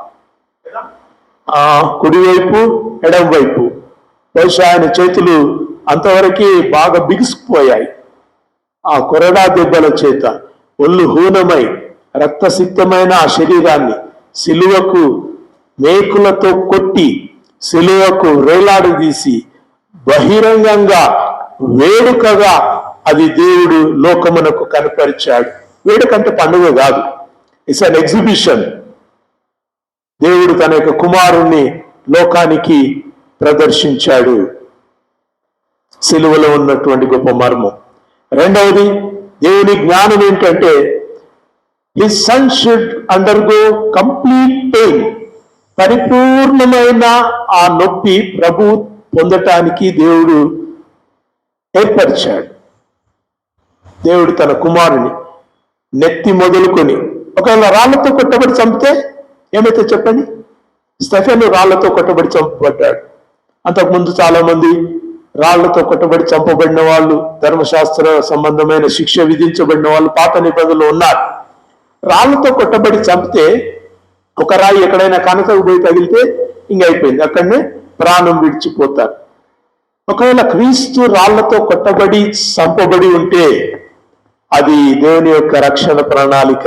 A: కుడివైపు ఎడం వైపు. బహుశా ఆయన చేతులు అంతవరకు బాగా బిగుసుకుపోయాయి ఆ కొరడా దెబ్బల చేత. ఒళ్ళు హూనమై రక్తసిక్తమైన ఆ శరీరాన్ని సిలువకు మేకులతో కొట్టి సిలువకు వేలాడదీసి బహిరంగంగా వేడుకగా అది దేవుడు లోకమునకు కనపరిచాడు. వేడుకంటే పండుగ కాదు, ఇట్స్ అన్ ఎగ్జిబిషన్. దేవుడు తన యొక్క కుమారుణ్ణి లోకానికి ప్రదర్శించాడు. సిలువలో ఉన్నటువంటి గొప్ప మర్మం. రెండవది, దేవుని జ్ఞానం ఏంటంటే his son should undergo complete pain. పరిపూర్ణమైన ఆ నొప్పి ప్రభు పొందటానికి దేవుడు ఏర్పరిచాడు. దేవుడు తన కుమారుని నెత్తి మొదలుకొని, ఒకవేళ రాళ్లతో కొట్టబడి చంపితే ఏమైతే చెప్పండి? స్టెఫెను రాళ్లతో కొట్టబడి చంపబడ్డాడు. అంతకుముందు చాలా మంది రాళ్లతో కొట్టబడి చంపబడిన వాళ్ళు, ధర్మశాస్త్ర సంబంధమైన శిక్ష విధించబడిన వాళ్ళు పాత నిబంధనలు ఉన్నారు. రాళ్లతో కొట్టబడి చంపితే ఒక రాయి ఎక్కడైనా కనకకు పోయి తగిలితే ఇంక అయిపోయింది, అక్కడనే ప్రాణం విడిచిపోతారు. ఒకవేళ క్రీస్తు రాళ్లతో కొట్టబడి చంపబడి ఉంటే అది దేవుని యొక్క రక్షణ ప్రణాళిక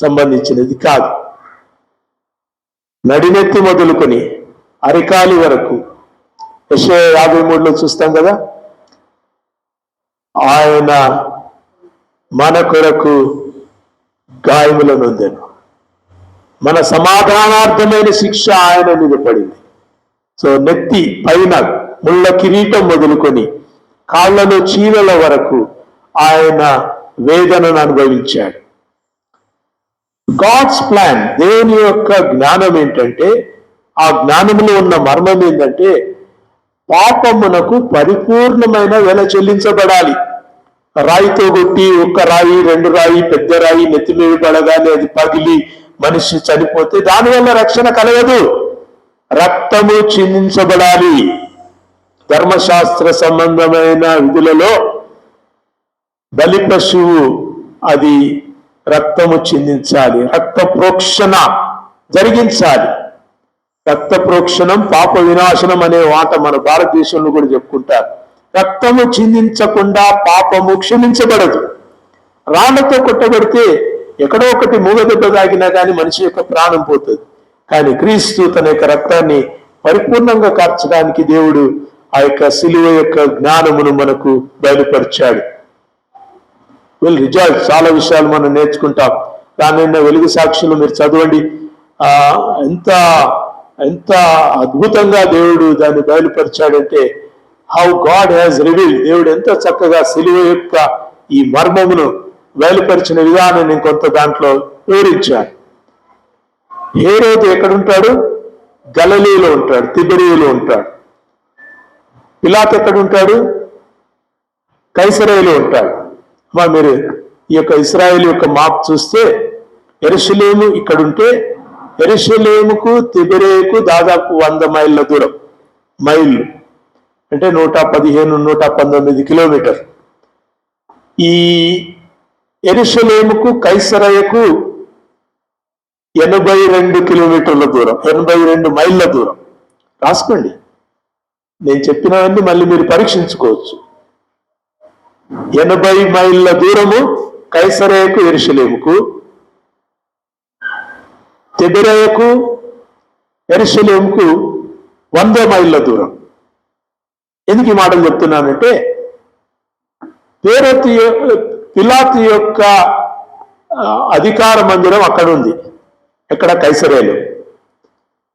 A: సంబంధించినది కాదు. నడినెత్తి మొదలుకొని అరికాలి వరకు యెషయా 53లో చూస్తాం కదా, ఆయన మన కొరకు గాయములను నొందెను, మన సమాధానార్థమైన శిక్ష ఆయన మీద పడింది. సో నెత్తి పైన ముళ్ళ కిరీటం మొదలుకొని కాళ్లలో చీరల వరకు ఆయన వేదనను అనుభవించాడు. గాడ్స్ ప్లాన్, దేవుని యొక్క జ్ఞానం ఏంటంటే, ఆ జ్ఞానంలో ఉన్న మర్మం ఏంటంటే పాపమునకు పరిపూర్ణమైన వెల చెల్లించబడాలి. రాయితో కొట్టి ఒక్క రాయి, రెండు రాయి, పెద్ద రాయి నెత్తి మీద పడగానే అది పగిలి మనిషి చనిపోతే దానివల్ల రక్షణ కలగదు. రక్తము చిందించబడాలి. ధర్మశాస్త్ర సంబంధమైన విధులలో బలి పశువు అది రక్తము చిందించాలి, రక్త ప్రోక్షణ జరిగించాలి. రక్త ప్రోక్షణం పాప వినాశనం అనే మాట మన భారతదేశంలో కూడా చెప్పుకుంటారు. రక్తము చిందించకుండా పాపము క్షమించబడదు. రాళ్లతో కొట్టబడితే ఎక్కడో ఒకటి మూగదెబ్బ తాగినా కానీ మనిషి యొక్క ప్రాణం పోతుంది. కానీ క్రీస్తు తన యొక్క రక్తాన్ని పరిపూర్ణంగా కార్చడానికి దేవుడు ఆ యొక్క సిలువ యొక్క జ్ఞానమును మనకు బయలుపరిచాడు. రిజల్ట్ చాలా విషయాలు మనం నేర్చుకుంటాం. దానిన్న వెలుగు సాక్షులు మీరు చదవండి, ఎంత ఎంత అద్భుతంగా దేవుడు దాన్ని బయలుపరిచాడంటే, హౌ గాడ్ హ్యాస్ రివీల్డ్. దేవుడు ఎంత చక్కగా సిలువ యొక్క ఈ మర్మమును బయలుపరిచిన విధానం నేను కొంత దాంట్లో వివరించాను. హేరోదు ఎక్కడుంటాడు? గలిలయలో ఉంటాడు, తిబెరియులో ఉంటాడు. పిలాతు ఎక్కడుంటాడు? కైసరయలో ఉంటాడు. మీరు ఈ యొక్క ఇశ్రాయేలు యొక్క మాప్ చూస్తే యెరూషలేము ఇక్కడుంటే యెరూషలేముకు తిబెరేకు దాదాపు 100 మైళ్ళ దూరం. మైళ్ళు అంటే 115-119 కిలోమీటర్. ఈ యెరూషలేముకు కైసరయకు 82 కిలోమీటర్ల దూరం, 82 మైళ్ళ దూరం. రాసుకోండి, నేను చెప్పినవన్నీ మళ్ళీ మీరు పరీక్షించుకోవచ్చు. 80 మైళ్ళ దూరము కైసరయకు యెరూషలేముకు, తిబెరేకు యెరూషలేముకు 100 మైళ్ళ దూరం. ఎందుకు ఈ మాటలు చెప్తున్నానంటే, పిలాతు యొక్క అధికార మందిరం అక్కడ ఉంది, ఎక్కడ? కైసరేలో.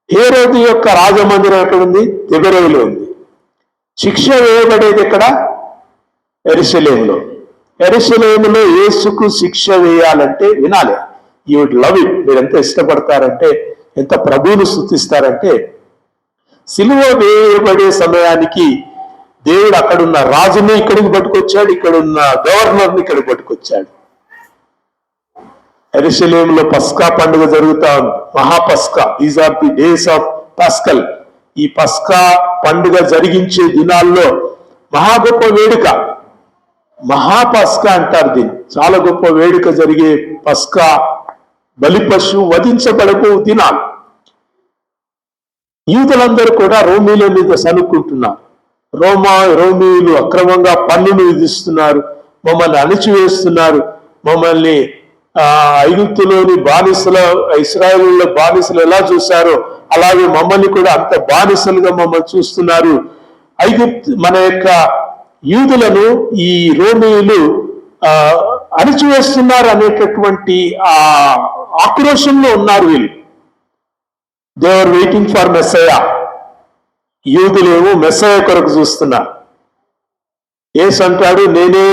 A: హేరోదు యొక్క రాజమందిరం ఎక్కడుంది? తిబెరేలో ఉంది. శిక్ష వేయబడేది ఎక్కడ? యెరూషలేములో. యెరూషలేములో యేసుకు శిక్ష వేయాలంటే వినాలి. You would love it. మీరు ఎంత ఇష్టపడతారంటే, ఎంత ప్రభువును స్తుతిస్తారంటే, సిలువ వేయబడే సమయానికి దేవుడు అక్కడున్న రాజుని ఇక్కడికి పట్టుకొచ్చాడు, ఇక్కడున్న గవర్నర్ని ఇక్కడికి పట్టుకొచ్చాడు. యెరూషలేములో పస్కా పండుగ జరుగుతా ఉంది, మహాపస్కా. These are the days of paschal. ఈ పస్కా పండుగ జరిగించే దినాల్లో మహా గొప్ప వేడుక, మహాపస్కా అంటారు దీన్ని. చాలా గొప్ప వేడుక జరిగే పస్కా, బలి పశువు వధించబడకు దినాలు. యూదులందరూ కూడా రోమీల మీద సనుక్కుంటున్నారు. రోమీయులు అక్రమంగా పన్నులు విధిస్తున్నారు, మమ్మల్ని అణిచివేస్తున్నారు, మమ్మల్ని ఐగుప్తులోని ఇశ్రాయేలులో బానిసలు ఎలా చూశారో అలాగే మమ్మల్ని కూడా అంత బానిసలుగా మమ్మల్ని చూస్తున్నారు. మన యొక్క యూదులను ఈ రోమీయులు అణిచివేస్తున్నారు అనేటటువంటి ఆ ఆక్రోషంలో ఉన్నారు వీళ్ళు. దే ఆర్ వెయిటింగ్ ఫర్ మెస్సయా. యూదులేమో మెస్సయ కొరకు చూస్తున్నారు. యేసు అంటాడు, నేనే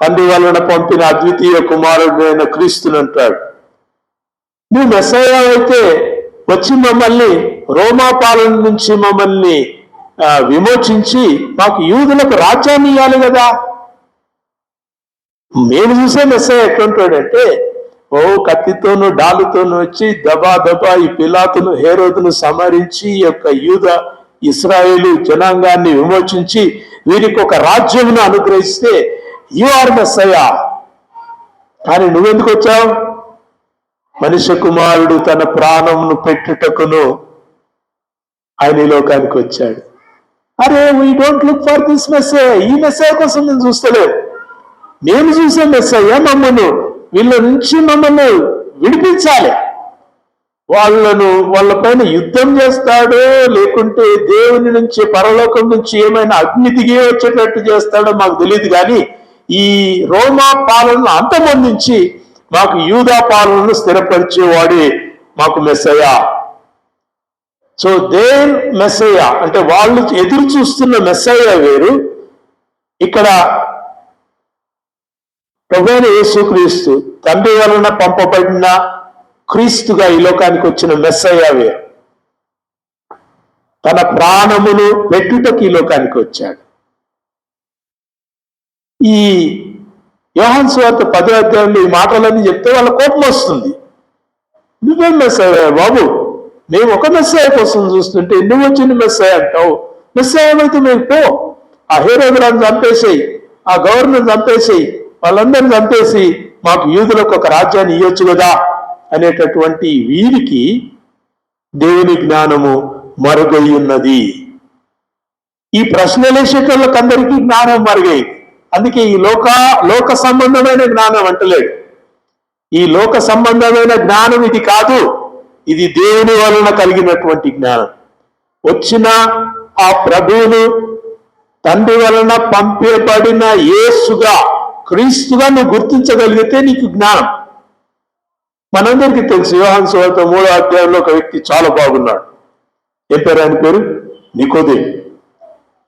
A: తండ్రి వలన పంపిన అద్వితీయ కుమారుడైన క్రీస్తుని అంటాడు. నువ్వు మెస్సయ అయితే వచ్చి మమ్మల్ని రోమా పాలన నుంచి మమ్మల్ని విమోచించి మాకు యూదులకు రాజ్యాన్ని ఇవ్వాలి కదా. మేము చూసే మెస్సయ ఎట్లుంటాడంటే, కత్తితోనూ డాలుతోనూ వచ్చి దబా ఈ పిలాతును హేరోదును సమరించి ఈ యొక్క యూద ఇశ్రాయేలు జనాంగాన్ని విమోచించి వీరికి ఒక రాజ్యమును అనుగ్రహిస్తే యు ఆర్ మెస్సయ. కానీ నువ్వెందుకు వచ్చావు? మనుష్య కుమారుడు తన ప్రాణమును పెట్టుటకును ఆయన ఈ లోకానికి వచ్చాడు. అరే, we don't look for this Messiah. ఈ మెస్సయ కోసం నేను చూస్తలేవు. మేము చూసే మెస్సయ మమ్మల్ని వీళ్ళ నుంచి మమ్మల్ని విడిపించాలి. వాళ్ళపైన యుద్ధం చేస్తాడో లేకుంటే దేవుని నుంచి పరలోకం నుంచి ఏమైనా అగ్ని దిగి వచ్చేటట్టు చేస్తాడో మాకు తెలియదు, కానీ ఈ రోమా పాలనను అంతమొందించి మాకు యూదా పాలనను స్థిరపరిచేవాడే మాకు మెస్సయ. సో దేర్ మెస్సయ అంటే వాళ్ళు ఎదురు చూస్తున్న మెస్సయ వేరు. ఇక్కడ ప్రభువైన యేసుక్రీస్తు తండ్రి వలన పంపబడిన క్రీస్తుగా ఈ లోకానికి వచ్చిన మెస్సయ వేరు. తన ప్రాణమును పెట్టుటకు ఈ లోకానికి వచ్చాడు. ఈ యోహాను సువార్త 10వ అధ్యాయంలో ఈ మాటలన్నీ చెప్తే వాళ్ళ కోపం వస్తుంది. నువ్వేం మెస్సయ బాబు, మేము ఒక మెస్సయ కోసం చూస్తుంటే నువ్వు వచ్చిన మెస్సయ అంటావు. మెస్సయ ఏమైతే మేము పో, ఆ హేరోదులను చంపేసేయి, ఆ గవర్నర్ చంపేసేయి, వాళ్ళందరినీ చంపేసి మాకు యూదులకు ఒక రాజ్యాన్ని ఇవ్వచ్చు కదా అనేటటువంటి వీరికి దేవుని జ్ఞానము మరుగై ఉన్నది. ఈ ప్రశ్నలేసేటోళ్ళకి అందరికీ జ్ఞానం మరుగై. అందుకే ఈ లోక సంబంధమైన జ్ఞానం అంటలేడు. ఈ లోక సంబంధమైన జ్ఞానం ఇది కాదు. ఇది దేవుని వలన కలిగినటువంటి జ్ఞానం. వచ్చిన ఆ ప్రభువును తండ్రి వలన పంపబడిన యేసుగా క్రీస్తుగా నువ్వు గుర్తించగలిగితే నీకు జ్ఞానం. మనందరికీ తెలుసు, యోహాను సువార్త 3వ అధ్యాయంలో ఒక వ్యక్తి చాలా బాగున్నాడు. ఏ పేరు? ఆయన పేరు నికోదేము.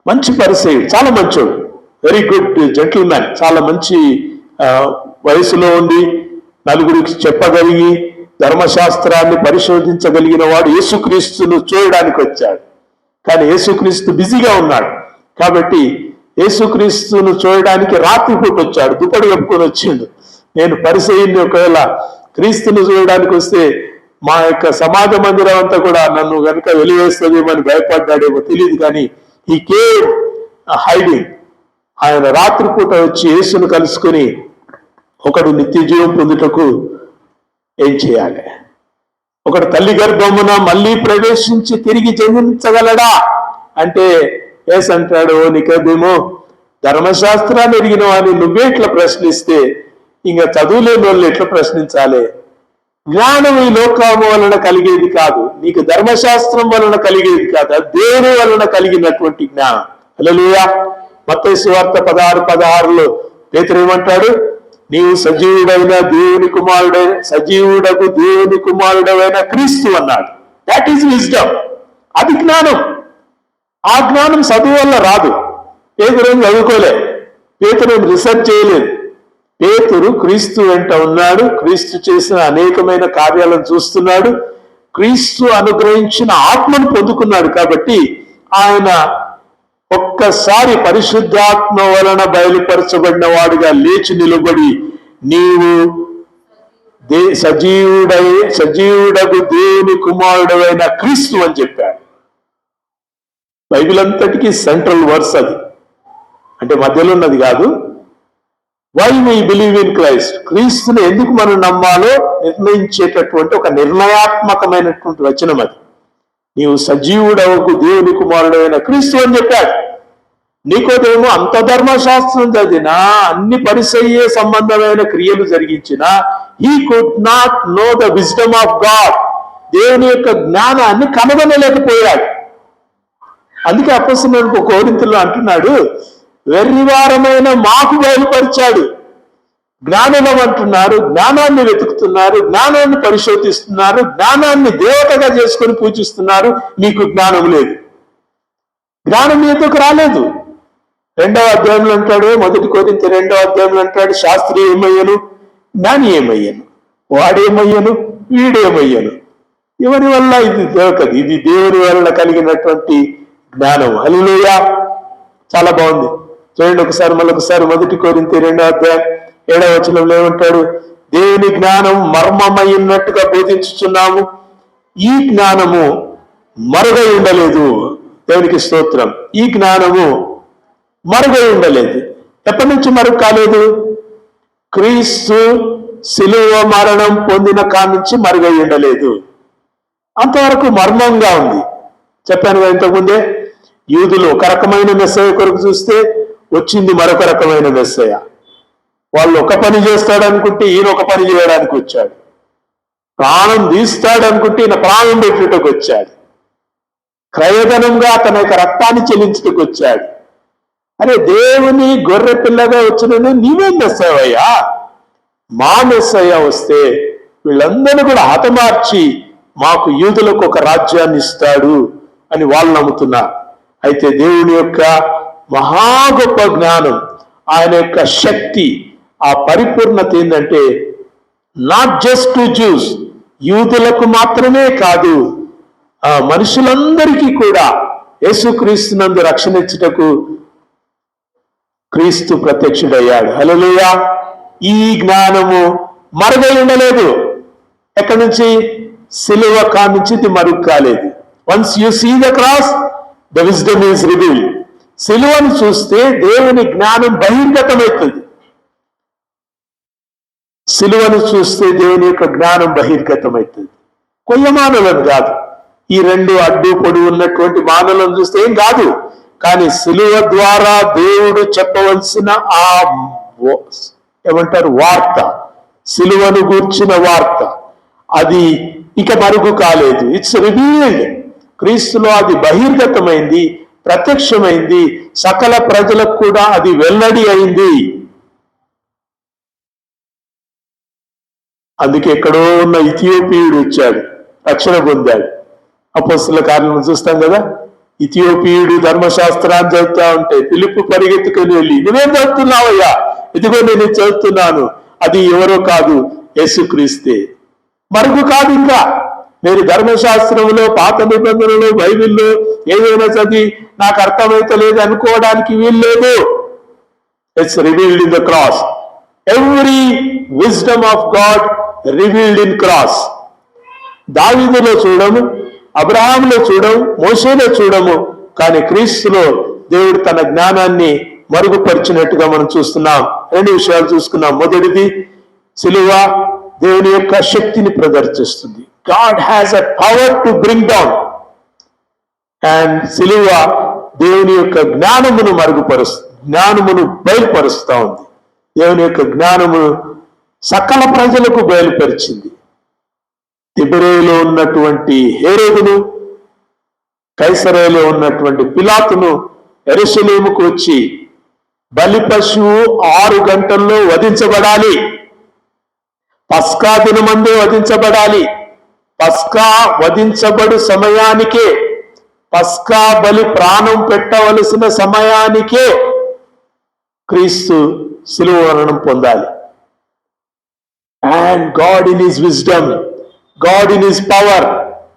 A: మంచి పరిసయ్యుడు, చాలా మంచోడు, వెరీ గుడ్ జెంటిల్మ్యాన్. చాలా మంచి వయసులో ఉండి నలుగురికి చెప్పగలిగి ధర్మశాస్త్రాన్ని పరిశోధించగలిగిన వాడు యేసుక్రీస్తును చూడడానికి వచ్చాడు. కానీ యేసుక్రీస్తు బిజీగా ఉన్నాడు కాబట్టి యేసుక్రీస్తును చూడడానికి రాత్రిపూట వచ్చాడు, దుప్పటి కప్పుకొని వచ్చిండు. నేను పరిసయ్యుని ఒకవేళ క్రీస్తును చూడడానికి వస్తే మా యొక్క సమాజ మందిరం అంతా కూడా నన్ను కనుక వెలివేస్తుందేమని భయపడ్డాడేమో తెలియదు, కానీ ఈ కేమ్ హైడింగ్. ఆయన రాత్రిపూట వచ్చి యేసును కలుసుకుని ఒకడు నిత్య జీవం పొందుటకు ఏం చేయాలి? ఒకడు తల్లి గర్భమున మళ్ళీ ప్రవేశించి తిరిగి జన్మించగలడా అంటే యేసు అంటాడు, నికోదేమో, ధర్మశాస్త్రాన్ని ఎరిగిన వాడిని నువ్వే ఇట్లా ప్రశ్నిస్తే ఇంకా చదువులేని వాళ్ళు ఎట్లా ప్రశ్నించాలి? జ్ఞానం ఈ లోకము వలన కలిగేది కాదు, నీకు ధర్మశాస్త్రం వలన కలిగేది కాదు, దేవుని వలన కలిగినటువంటి జ్ఞానం. హల్లెలూయా. మత్తయి సువార్త 16:16లో పేతురు ఏమంటాడు? నీవు సజీవుడగు దేవుని కుమారుడైన క్రీస్తు అన్నాడు. That is wisdom. అది జ్ఞానం. ఆ జ్ఞానం చదువు వల్ల రాదు. పేతురు చదువుకోలే, పేతురు రీసెర్చ్ చేయలేదు. పేతురు క్రీస్తు వెంట ఉన్నాడు, క్రీస్తు చేసిన అనేకమైన కార్యాలను చూస్తున్నాడు, క్రీస్తు అనుగ్రహించిన ఆత్మను పొందుకున్నాడు. కాబట్టి ఆయన ఒక్కసారి పరిశుద్ధాత్మ వలన బయలుపరచబడిన వాడుగా లేచి నిలబడి నీవు సజీవుడగు దేవుని కుమారుడైన క్రీస్తు అని చెప్పాడు. బైబిల్ అంతటికీ సెంట్రల్ వర్స్ అది, అంటే మధ్యలో ఉన్నది కాదు. Why we believe in Christ, క్రీస్తుని ఎందుకు మనం నమ్మాలో నిర్ణయించేటటువంటి ఒక నిర్ణయాత్మకమైనటువంటి వచనం అది. నీవు సజీవుడవకు దేవుని కుమారుడైన క్రీస్తు అని చెప్పాడు. నికోదేము అంత ధర్మశాస్త్రం చదివినా, అన్ని పరిసయ్యే సంబంధమైన క్రియలు జరిగించినా, he could not know the wisdom of God. దేవుని యొక్క జ్ఞానాన్ని కనుగొనలేకపోయాడు. అందుకే అపొస్తలుడు కొరింథీయుల్లో అంటున్నాడు, వెర్రివారమైన మాకు బయలుపరిచాడు. జ్ఞానం అంటున్నారు, జ్ఞానాన్ని వెతుకుతున్నారు, జ్ఞానాన్ని పరిశోధిస్తున్నారు, జ్ఞానాన్ని దేవతగా చేసుకొని పూజిస్తున్నారు, మీకు జ్ఞానం లేదు. జ్ఞానం మీదకు రాలేదు. 2వ అధ్యాయంలో అంటాడు, 1 కొరింథీ 2వ అధ్యాయంలో అంటాడు, శాస్త్రి ఏమయ్యను, జ్ఞాని ఏమయ్యను, వాడేమయ్యను, వీడేమయ్యను. ఎవరి వల్ల ఇది దొరకదు, ఇది దేవుని వల్ల కలిగినటువంటి జ్ఞానం. హల్లెలూయా. చాలా బాగుంది. చూడండి ఒకసారి, మళ్ళొకసారి 1 కొరింథీ 2వ అధ్యాయం 7వ వచనంలో ఏమంటాడు, దేవుని జ్ఞానం మర్మమైనట్టుగా బోధించుచున్నాము, ఈ జ్ఞానము మరుగై ఉండలేదు. దేవునికి స్తోత్రం. ఈ జ్ఞానము మరుగై ఉండలేదు. ఎప్పటి నుంచి మరుగు కాలేదు? క్రీస్తు శిలువ మరణం పొందిన కాడి నుంచి మరుగై ఉండలేదు. అంతవరకు మర్మంగా ఉంది. చెప్పాను కదా ఇంతకుముందే, యూదులు ఒక రకమైన మెస్సయ్య కొరకు చూస్తే వచ్చింది మరొక రకమైన మెస్సయ్య. వాళ్ళు ఒక పని చేస్తాడనుకుంటే ఈయన ఒక పని చేయడానికి వచ్చాడు. ప్రాణం తీస్తాడనుకుంటే ఈయన ప్రాణం పెట్టుటకు వచ్చాడు. క్రయధనంగా తన యొక్క రక్తాన్ని చెల్లించుటకు వచ్చాడు. అరే, దేవుని గొర్రె పిల్లగా వచ్చిన నీవేం మెస్సయ్యా? మా మెస్సయ్య వస్తే వీళ్ళందరినీ కూడా హతమార్చి మాకు యూదులకు ఒక రాజ్యాన్ని ఇస్తాడు అని వాళ్ళు నమ్ముతున్నారు. అయితే దేవుని యొక్క మహా గొప్ప జ్ఞానం, ఆయన యొక్క శక్తి, ఆ పరిపూర్ణత ఏంటంటే నాట్ జస్ట్ టు జ్యూస్, యూదులకు మాత్రమే కాదు, ఆ మనుషులందరికీ కూడా యేసుక్రీస్తునందు రక్షణ ఇచ్చుటకు క్రీస్తు ప్రత్యక్షుడయ్యాడు. హల్లెలూయా. ఈ జ్ఞానము మరుగై ఉండలేదు. ఎక్కడి నుంచి? సిలువ కానుంచి ఇది మరుగు కాలేదు. Once you see the cross, the wisdom is revealed. సిలువను చూస్తే దేవుని జ్ఞానం బహిర్గతమవుతుంది. సిలువను చూస్తే దేవుని యొక్క జ్ఞానం బహిర్గతమవుతుంది. కొయ్యమానులను కాదు, ఈ 2 అడ్డు పొడి ఉన్నటువంటి మానవులను చూస్తే ఏం కాదు. కానీ సిలువ ద్వారా దేవుడు చెప్పవలసిన ఆ ఏమంటారు వార్త, సిలువను గూర్చిన వార్త, అది ఇక మరుగు కాలేదు. It's revealed. క్రీస్తులో అది బహిర్గతమైంది, ప్రత్యక్షమైంది, సకల ప్రజలకు కూడా అది వెల్లడి అయింది. అందుకే ఎక్కడో ఉన్న ఇథియోపియుడు వచ్చాడు, రక్షణ పొందాడు. అపొస్తలుల కార్యాలను చూస్తాం కదా, ఇథియోపియుడు ధర్మశాస్త్రాన్ని చదువుతా ఉంటే ఫిలిప్పు పరిగెత్తుకొని వెళ్ళి, నువ్వేం చదువుతున్నావయ్యా? ఇదిగో నేను చదువుతున్నాను. అది ఎవరో కాదు, యేసుక్రీస్తే. మరుగు కాదు. ఇంకా మీరు ధర్మశాస్త్రంలో, పాత నిబంధనలు, బైబిల్లో ఏదైనా చదివి నాకు అర్థమైతే లేదు అనుకోవడానికి వీల్లేదు. It's revealed in the cross. Every wisdom of God revealed in cross. దావీదులో చూడము, అబ్రహాంలో చూడము, మోషేలో చూడము, కానీ క్రీస్తులో దేవుడు తన జ్ఞానాన్ని మరుగుపరిచినట్టుగా మనం చూస్తున్నాం. 2 విషయాలు చూసుకున్నాం. మొదటిది, సిలువ దేవుని యొక్క శక్తిని ప్రదర్శిస్తుంది. God has a power to bring down. And సిలువ దేవుని యొక్క జ్ఞానమును జ్ఞానమును బయలుపరుస్తూ ఉంది. దేవుని యొక్క జ్ఞానమును సకల ప్రజలకు బయలుపరిచింది. తిబెరేలో ఉన్నటువంటి హేరోదును, కైసరేలో ఉన్నటువంటి పిలాతును యెరూషలేముకు వచ్చి బలి పశువు 6 గంటల్లో వధించబడాలి, పస్కా దినమందే వధించబడాలి, పస్కా వధించబడు సమయానికే, పస్కా బలి ప్రాణం పెట్టవలసిన సమయానికే క్రీస్తు శిలువ మరణం పొందాలి. And God in his wisdom, God in his power,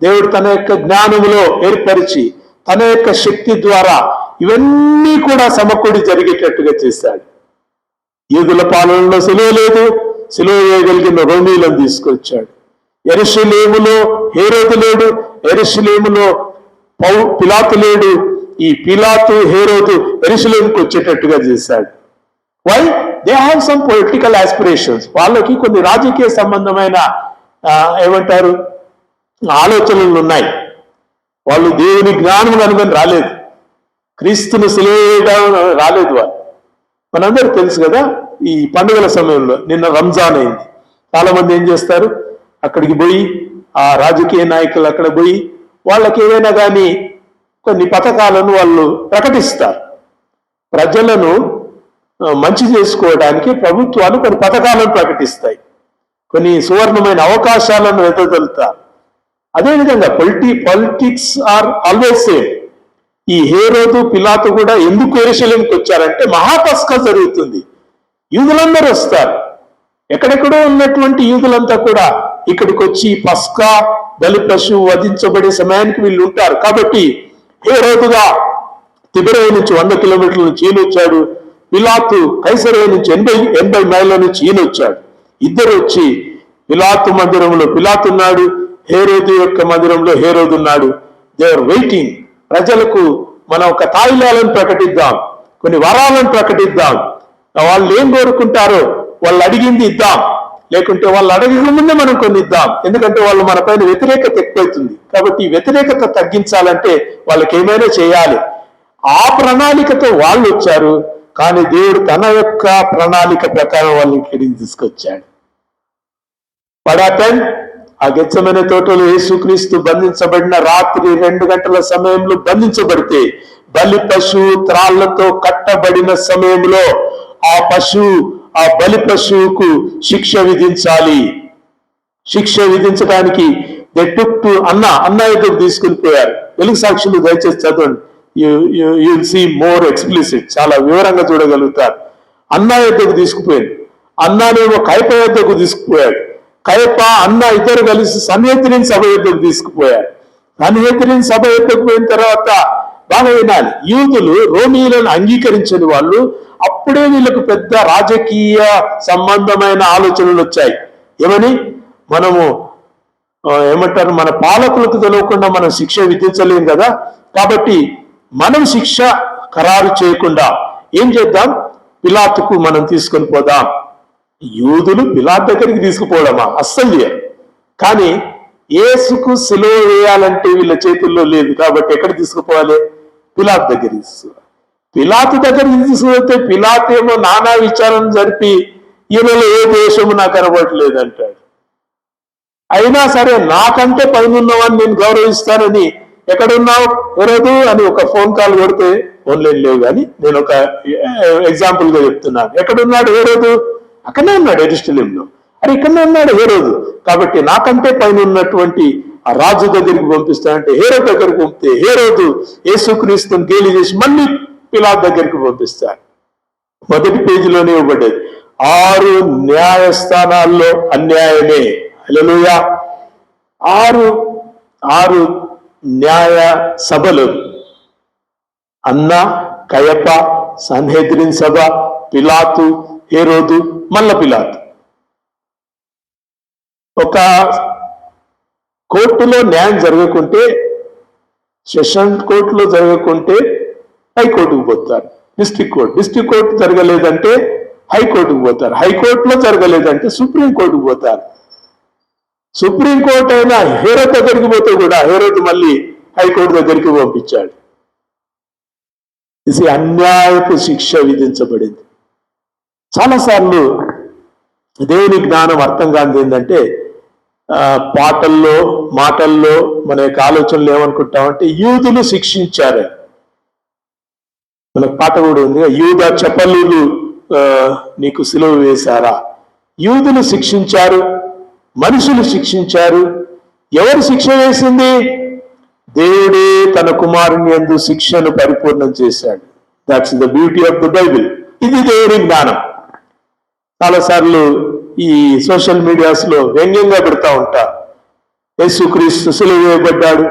A: దేవుడు తన యొక్క జ్ఞానములో ఏర్పరిచి తన యొక్క శక్తి ద్వారా ఇవన్నీ కూడా సమకూడి జరిగేటట్టుగా చేశాడు. యూదుల పాలనలో సిలువ లేదు, సిలువ వేయగలిగిన రోమీలను తీసుకొచ్చాడు. యెరూషలేములో హేరోదు లేడు, యెరూషలేములో పిలాతు లేడు. ఈ పిలాతు, హేరోదు యెరూషలేముకు వచ్చేటట్టుగా చేశాడు. Why? They have some political aspirations. వాళ్ళకి కొన్ని రాజకీయ సంబంధమైన ఏమంటారు ఆలోచనలు ఉన్నాయి. వాళ్ళు దేవుని జ్ఞానం కనుగొని రాలేదు, క్రీస్తును సిలువేయడం రాలేదు. వాళ్ళు మనందరూ తెలుసు కదా, ఈ పండుగల సమయంలో నిన్న రంజాన్ అయింది. చాలా మంది ఏం చేస్తారు, అక్కడికి పోయి ఆ రాజకీయ నాయకులు అక్కడ పోయి వాళ్ళకి ఏదైనా కానీ కొన్ని పథకాలను వాళ్ళు ప్రకటిస్తారు. ప్రజలను మంచి చేసుకోవడానికి ప్రభుత్వాలు కొన్ని పథకాలను ప్రకటిస్తాయి, కొన్ని సువర్ణమైన అవకాశాలను వెదజల్లుతారు. అదేవిధంగా పాలిటిక్స్ ఆర్ ఆల్వేస్ సేమ్. ఈ హేరోదు పిలాతు కూడా ఎందుకు యెరూషలేముకి వచ్చారంటే మహాపస్కా జరుగుతుంది, యూదులందరూ వస్తారు. ఎక్కడెక్కడో ఉన్నటువంటి యూదులంతా కూడా ఇక్కడికి వచ్చి పస్కా బలి పశువు వధించబడే సమయానికి వీళ్ళు ఉంటారు. కాబట్టి హేరోదుగా తిబెరయ నుంచి 100 కిలోమీటర్ల నుంచి ఈయన వచ్చాడు, పిలాతు కైసరయ నుంచి 80 మైళ్ళ నుంచి ఈయన వచ్చాడు. ఇద్దరు వచ్చి పిలాతు మందిరంలో పిలాతు ఉన్నాడు, హేరోదు యొక్క మందిరంలో హేరోదు ఉన్నాడు. They are waiting. ప్రజలకు మనం ఒక తాయిలాలను ప్రకటిద్దాం, కొన్ని వరాలను ప్రకటిద్దాం. వాళ్ళు ఏం కోరుకుంటారో వాళ్ళు అడిగింది ఇద్దాం, లేకుంటే వాళ్ళు అడగక ముందే మనం కొన్ని ఇద్దాం. ఎందుకంటే వాళ్ళు మన పైన వ్యతిరేకత ఎక్కువైతుంది. కాబట్టి ఈ వ్యతిరేకత తగ్గించాలంటే వాళ్ళకి ఏమైనా చేయాలి. ఆ ప్రణాళికతో వాళ్ళు వచ్చారు, కానీ దేవుడు తన యొక్క ప్రణాళిక ప్రకారం వాళ్ళని ఇక్కడికి తీసుకొచ్చాడు. పడాతన్ ఆ గెత్సెమనే తోటలో యేసుక్రీస్తు బంధించబడిన రాత్రి 2 గంటల సమయంలో బంధించబడితే బలి పశువు త్రాళ్లతో కట్టబడిన సమయంలో ఆ బలి పశువుకు శిక్ష విధించాలి. శిక్ష విధించడానికి అన్న ఎదురు తీసుకుని పోయారు. వెలుగు సాక్షులు దయచేసి చదవండి, యూ సీ మోర్ ఎక్స్ప్లిసిట్, చాలా వివరంగా చూడగలుగుతారు. అన్న ఎద్దకు తీసుకుపోయాడు, అన్నానేమో కయప ఎద్దకు తీసుకుపోయాడు. కయప అన్న ఇద్దరు కలిసి సన్హెద్రిన్ సభ ఎద్దకు తీసుకుపోయారు. సన్హెద్రిన్ సభ ఎద్దకు పోయిన తర్వాత బాగా వినాలి, యూదులు రోమీలను అంగీకరించని వాళ్ళు. అప్పుడే వీళ్ళకు పెద్ద రాజకీయ సంబంధమైన ఆలోచనలు వచ్చాయి. ఏమని, మనము ఏమంటారు, మన పాలకులకు తెలియకుండా మనం శిక్ష విధించలేం కదా, కాబట్టి మనం శిక్ష ఖరారు చేయకుండా ఏం చేద్దాం, పిలాతుకు మనం తీసుకొని పోదాం. యూదులు పిలాతు దగ్గరికి తీసుకుపోవడమా? అస్సలు చేయరు. కానీ యేసుకు సిలువ వేయాలంటే వీళ్ళ చేతుల్లో లేదు. కాబట్టి ఎక్కడ తీసుకుపోవాలి? పిలాతు దగ్గర తీసుకోవాలి. పిలాతు దగ్గరికి తీసుకుపోతే పిలాతు ఏమో నానా విచారణ జరిపి ఈయనలో ఏ దోషము నాకు కనబడట్లేదు అంటాడు. అయినా సరే నాకంటే పైన ఉన్నవాడిని నేను గౌరవిస్తానని, ఎక్కడున్నావు హేరోదు అని ఒక ఫోన్ కాల్ కొడితే, ఫోన్లేని లేవు కానీ నేను ఒక ఎగ్జాంపుల్ గా చెప్తున్నాను. ఎక్కడున్నాడు హేరోదు? అక్కడనే ఉన్నాడు యెరూషలేములో. అరే ఇక్కడనే ఉన్నాడు హేరోదు. కాబట్టి నాకంటే పైన ఉన్నటువంటి ఆ రాజు దగ్గరికి పంపిస్తానంటే హేరోదు దగ్గరికి పంపితే హేరోదు యేసుక్రీస్తుని గేలి చేసి మళ్ళీ పిలాతు దగ్గరికి పంపిస్తాడు. మొదటి పేజీలోనే ఇవ్వబడ్డది, 6 న్యాయస్థానాల్లో అన్యాయమే. హల్లెలూయా. 6 న్యాయ సభలు, అన్న, కయప, సన్హెద్రిన్ సభ, పిలాతు, హేరోదు, మల్ల పిలాతు. ఒక కోర్టులో న్యాయం జరగకుంటే, సెషన్ కోర్టులో జరగకుంటే హైకోర్టుకు పోతారు, డిస్ట్రిక్ట్ కోర్టు జరగలేదంటే హైకోర్టుకు పోతారు, హైకోర్టులో జరగలేదంటే సుప్రీంకోర్టుకు పోతారు. సుప్రీంకోర్టు అయినా హేరోదు దగ్గరికి పోతే కూడా హేరోదు మళ్ళీ హైకోర్టు దగ్గరికి పంపించాడు. ఇది అన్యాయపు శిక్ష విధించబడింది. చాలాసార్లు దేవుని జ్ఞానం అర్థం కానిది ఏంటంటే, మాటల్లో మన యొక్క ఆలోచనలు ఏమనుకుంటామంటే యూదులు శిక్షించారు. మనకు పాట కూడా ఉంది, యూదా చెప్పలు నీకు సిలువ వేశారా. యూదులు శిక్షించారు, మనుషులు శిక్షించారు. ఎవరు శిక్ష వేసింది? దేవుడే తన కుమారుని యందు శిక్షను పరిపూర్ణం చేశాడు. That's the beauty of the Bible. ఇది దేవుని జ్ఞానం. చాలాసార్లు ఈ సోషల్ మీడియాస్ లో వ్యంగ్యంగా పెడతా ఉంటారు, యేసుక్రీస్తు సిలువ వేయబడ్డాడు,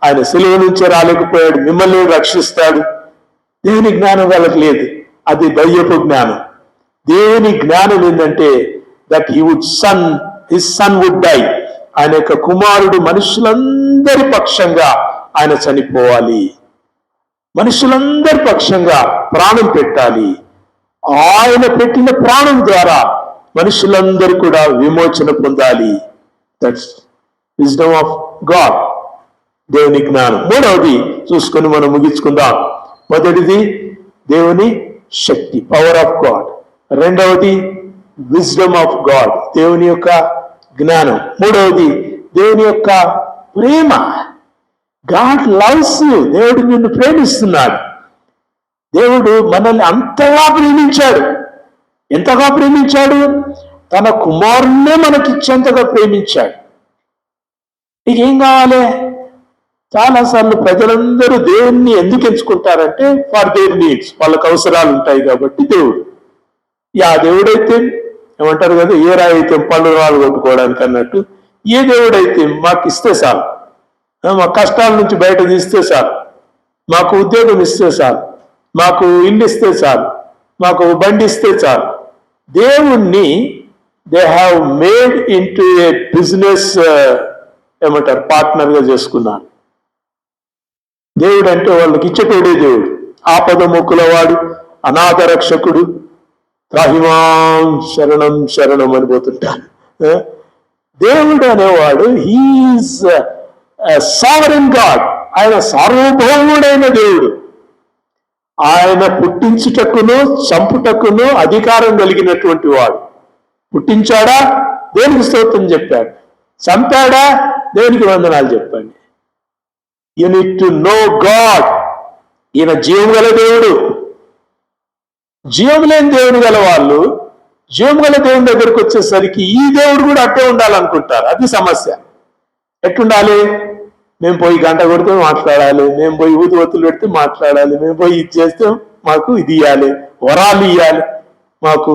A: ఆయన సిలువ నుంచే రాలేకపోయాడు, మిమ్మల్ని రక్షిస్తాడు. దేవుని జ్ఞానం వాళ్ళకి లేదు, అది దయ్యపు జ్ఞానం. దేవుని జ్ఞానం ఏంటంటే that his son would die. ఆయన యొక్క కుమారుడు మనుషులందరి పక్షంగా ఆయన చనిపోవాలి, మనుషులందరి పక్షంగా ప్రాణం పెట్టాలి. ఆయన పెట్టిన ప్రాణం ద్వారా మనుషులందరూ కూడా విమోచన పొందాలి. దట్స్ విజ్డమ్ ఆఫ్ గాడ్, దేవుని జ్ఞానం. మూడవది చూసుకొని మనం ముగించుకుందాం. మొదటిది దేవుని శక్తి, పవర్ ఆఫ్ గాడ్. రెండవది విజ్డమ్ ఆఫ్ గాడ్, దేవుని యొక్క జ్ఞానం. మూడవది దేవుని యొక్క ప్రేమ. గాడ్ లవ్స్ యు, దేవుడు నిన్ను ప్రేమిస్తున్నాడు. దేవుడు మనల్ని అంతగా ప్రేమించాడు. ఎంతగా ప్రేమించాడు? తన కుమారుణ్ణే మనకిచ్చేంతగా ప్రేమించాడు. నీకేం కావాలి? చాలాసార్లు ప్రజలందరూ దేవుణ్ణి ఎందుకు ఎంచుకుంటారంటే ఫర్ దేర్ నీడ్స్, వాళ్ళకు అవసరాలు ఉంటాయి కాబట్టి దేవుడు. దేవుడైతే ఏమంటారు కదా, ఏ రాయితే పళ్ళు రాళ్ళు కొట్టుకోవడానికి అన్నట్టు, ఏ దేవుడైతే మాకు ఇస్తే చాలు, మా కష్టాల నుంచి బయట తీస్తే చాలు, మాకు ఉద్యోగం ఇస్తే చాలు, మాకు ఇల్లు ఇస్తే చాలు, మాకు బండి ఇస్తే చాలు. దేవుణ్ణి they have made into A business ఏమంటారు పార్ట్నర్గా చేసుకున్నారు. దేవుడు అంటే వాళ్ళకి ఇచ్చేటోడే దేవుడు. ఆపద మొక్కుల వాడు, అనాథ రక్షకుడు, త్రాహిమాం శరణం శరణం అనిపోతుంటాను. దేవుడు అనేవాడు హీఈస్ సావరెన్ గాడ్. ఆయన సార్వభౌముడైన దేవుడు. ఆయన పుట్టించుటకును చంపుటకును అధికారం కలిగినటువంటి వాడు. పుట్టించాడా? దేవునికి స్తోత్రం చెప్పాడు. చంపాడా? దేవునికి వందనాలు చెప్పండి. You need to know God. ఈయన జీవం గల దేవుడు. జీవం లేని దేవుడు గల వాళ్ళు జీవం గల దేవుని దగ్గరికి వచ్చేసరికి ఈ దేవుడు కూడా అట్టే ఉండాలనుకుంటారు. అది సమస్య. ఎట్టుండాలి? మేము పోయి గంట కొడితే మాట్లాడాలి, మేము పోయి ఊదువత్తులు పెడితే మాట్లాడాలి, మేము పోయి ఇది చేస్తే మాకు ఇది ఇవ్వాలి, వరాలు ఇవ్వాలి, మాకు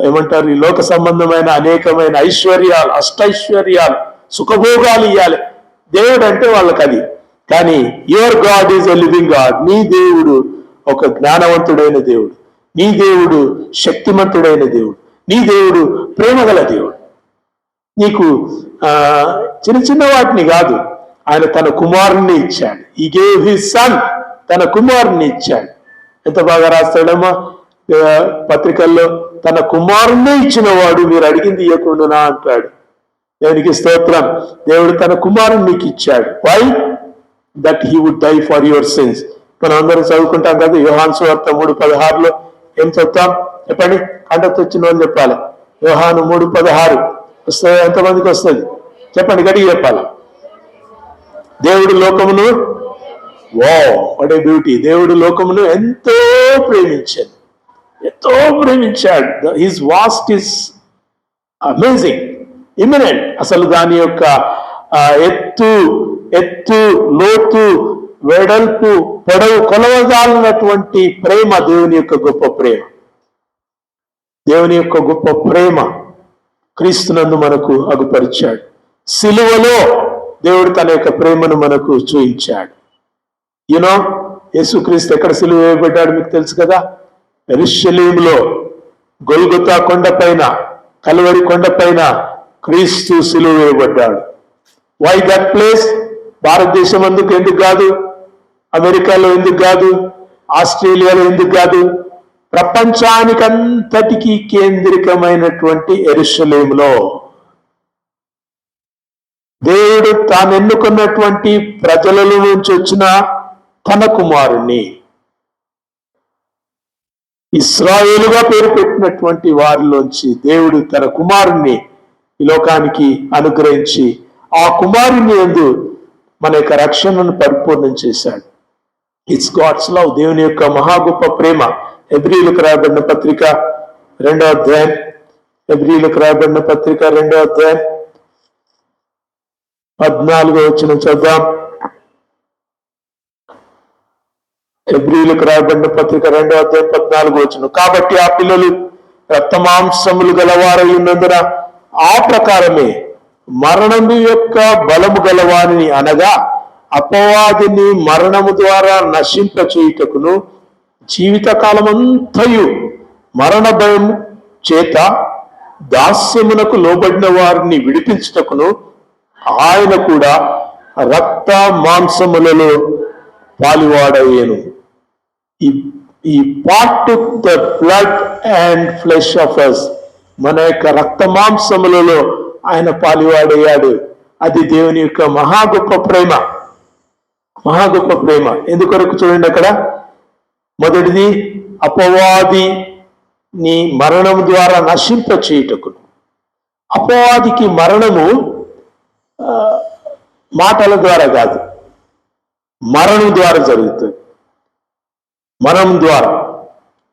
A: ఏమంటారు ఈ లోక సంబంధమైన అనేకమైన ఐశ్వర్యాలు, అష్టైశ్వర్యాలు, సుఖభోగాలు ఇవ్వాలి. దేవుడు అంటే వాళ్ళకి అది. కానీ your God is a living God. నీ దేవుడు ఒక జ్ఞానవంతుడైన దేవుడు, నీ దేవుడు శక్తిమంతుడైన దేవుడు, నీ దేవుడు ప్రేమగల దేవుడు. నీకు చిన్న చిన్న వాటిని కాదు, ఆయన తన కుమారుణ్ణి ఇచ్చాడు. ఈ గేవ్ హిస్ సన్, తన కుమారుణ్ణి ఇచ్చాడు. ఎంత బాగా రాస్తాడమ్మా పత్రికల్లో, తన కుమారుణ్ణి ఇచ్చిన వాడు మీరు అడిగింది ఇవ్వకుండా అంటాడు. దేవునికి స్తోత్రం. దేవుడు తన కుమారుణ్ణి నీకు ఇచ్చాడు. Why? That he would die for your sins. మనం అందరం చదువుకుంటాం కదా, యోహాను సువార్త 3:16 ఏం చెప్తాం చెప్పండి? కంటకు వచ్చిన వాళ్ళు చెప్పాలి. యోహాను 3:16 వస్తుంది. ఎంతమందికి వస్తుంది చెప్పండి? గడికి చెప్పాలి. దేవుడు లోకమును, వాట్ ఏ బ్యూటీ, దేవుడు లోకమును ఎంతో ప్రేమించాడు, ఎంతో ప్రేమించాడు. His vast is amazing, eminent. అసలు దాని యొక్క ఎత్తు లోతు వెడల్పు పొడవు కొలవజాలన్నటువంటి ప్రేమ దేవుని యొక్క గొప్ప ప్రేమ. దేవుని యొక్క గొప్ప ప్రేమ క్రీస్తునందు మనకు అగుపరిచాడు. సిలువలో దేవుడు తన యొక్క ప్రేమను మనకు చూయించాడు. యూనో యేసుక్రీస్తు ఎక్కడ సిలువ వేయబడ్డాడు మీకు తెలుసు కదా? యెరూషలేములో గొల్గొతా కొండపైన, కల్వరి కొండపైన క్రీస్తు సిలువ వేయబడ్డాడు. Why that place? భారతదేశం ఎందుకు కాదు, అమెరికాలో ఎందుకు కాదు, ఆస్ట్రేలియాలో ఎందుకు కాదు, ప్రపంచానికంతటికీ కేంద్రికమైనటువంటి యెరూషలేములో దేవుడు తాను ఎన్నుకున్నటువంటి ప్రజలలో నుంచి వచ్చిన తన కుమారుణ్ణి, ఇశ్రాయేలుగా పేరు పెట్టినటువంటి వారిలోంచి దేవుడు తన కుమారుణ్ణి ఈ లోకానికి అనుగ్రహించి ఆ కుమారుని యందు మన యొక్క రక్షణను పరిపూర్ణం చేశాడు. ఇట్స్ గాడ్స్ లవ్, దేవుని యొక్క మహా గొప్ప ప్రేమ. హెబ్రీయులకు రాయబడిన పత్రిక 2వ అధ్యాయం, హెబ్రీయులకు రాయబడిన పత్రిక 2వ అధ్యాయం 14వ వచనం చదువుదాం. హెబ్రీయులకు రాయబడిన పత్రిక 2వ అధ్యాయం 14వ వచనం. కాబట్టి ఆ పిల్లలు రక్తమాంసములు గలవారై ఉన్నందున ఆ ప్రకారమే మరణము యొక్క బలము గలవారిని, అనగా అపవాదిని మరణము ద్వారా నశింపచేయుటకును, జీవితకాలమంతయు మరణ భయం చేత దాస్యమునకు లోబడిన వారిని విడిపించుటకును ఆయన కూడా రక్త మాంసములలో పాలువాడయ్యేను. ఈ part the blood and flesh of us, మన యొక్క రక్త మాంసములలో ఆయన పాలువాడయ్యాడు. అది దేవుని యొక్క మహా గొప్ప ప్రేమ, మహా గొప్ప ప్రేమ. ఎందుకొరకు చూడండి, అక్కడ మొదటిది అపవాది నీ మరణం ద్వారా నశింప చేయుటకు. అపవాదికి మరణము మాటల ద్వారా కాదు, మరణం ద్వారా జరుగుతుంది. మరణం ద్వారా,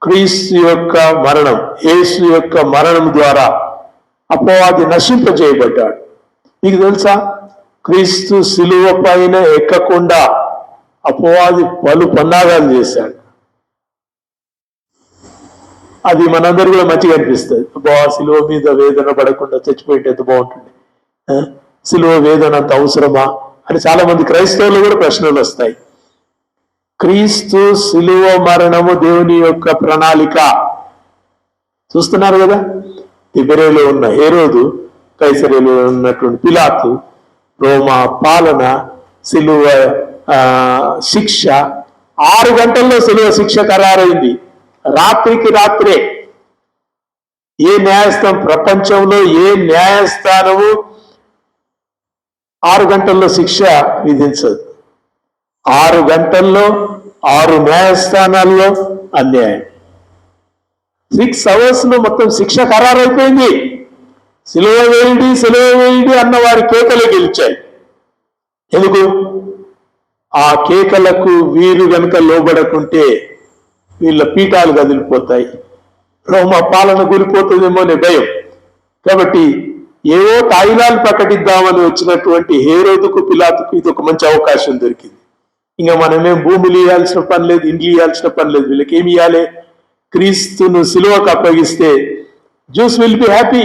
A: క్రీస్తు యొక్క మరణం, యేసు యొక్క మరణం ద్వారా అపవాది నశింపజేయబడ్డాడు. మీకు తెలుసా, క్రీస్తు శిలువ పైన ఎక్కకుండా అపవాది పలు పన్నాగాలు చేశాడు. అది మనందరూ కూడా మంచిగా అనిపిస్తుంది. శిలువ మీద వేదన పడకుండా చచ్చిపోయింటే ఎంత బాగుంటుంది, శిలువ వేదన అంత అవసరమా అని చాలా మంది క్రైస్తవులు కూడా ప్రశ్నలు వస్తాయి. క్రీస్తు శిలువ మరణము దేవుని యొక్క ప్రణాళిక. చూస్తున్నారు కదా, తిబెరేలో ఉన్న హేరోదు, కైసరేలో ఉన్నటువంటి పిలాతు, రోమా పాలన, శిలువ శిక్ష, 6 గంటల్లో శిలువ శిక్ష ఖరారైంది. రాత్రికి రాత్రే. ఏ న్యాయస్థానం, ప్రపంచంలో ఏ న్యాయస్థానము 6 గంటల్లో శిక్ష విధించదు. 6 గంటల్లో 6 న్యాయస్థానాల్లో అన్యాయం. 6 hours మొత్తం శిక్ష ఖరారైపోయింది. సిలువ వేయుడి అన్న వారి కేకలు గెలిచాయి. ఎందుకు? ఆ కేకలకు వీరు గనుక లోబడకుంటే వీళ్ళ పీఠాలు కదిలిపోతాయి, రోమ పాలన కూలిపోతుందేమో అనే భయం. కాబట్టి ఏవో తాయిలాలు ప్రకటిద్దామని వచ్చినటువంటి హేరోదుకు, పిలాతుకు ఇది ఒక మంచి అవకాశం దొరికింది. ఇంకా మనమేం భూములు ఇవ్వాల్సిన పని లేదు, ఇండ్లు ఇవ్వాల్సిన పని లేదు. వీళ్ళకి ఏమి ఇవ్వాలి? క్రీస్తును సిలువకు అప్పగిస్తే జూస్ విల్ బి హ్యాపీ,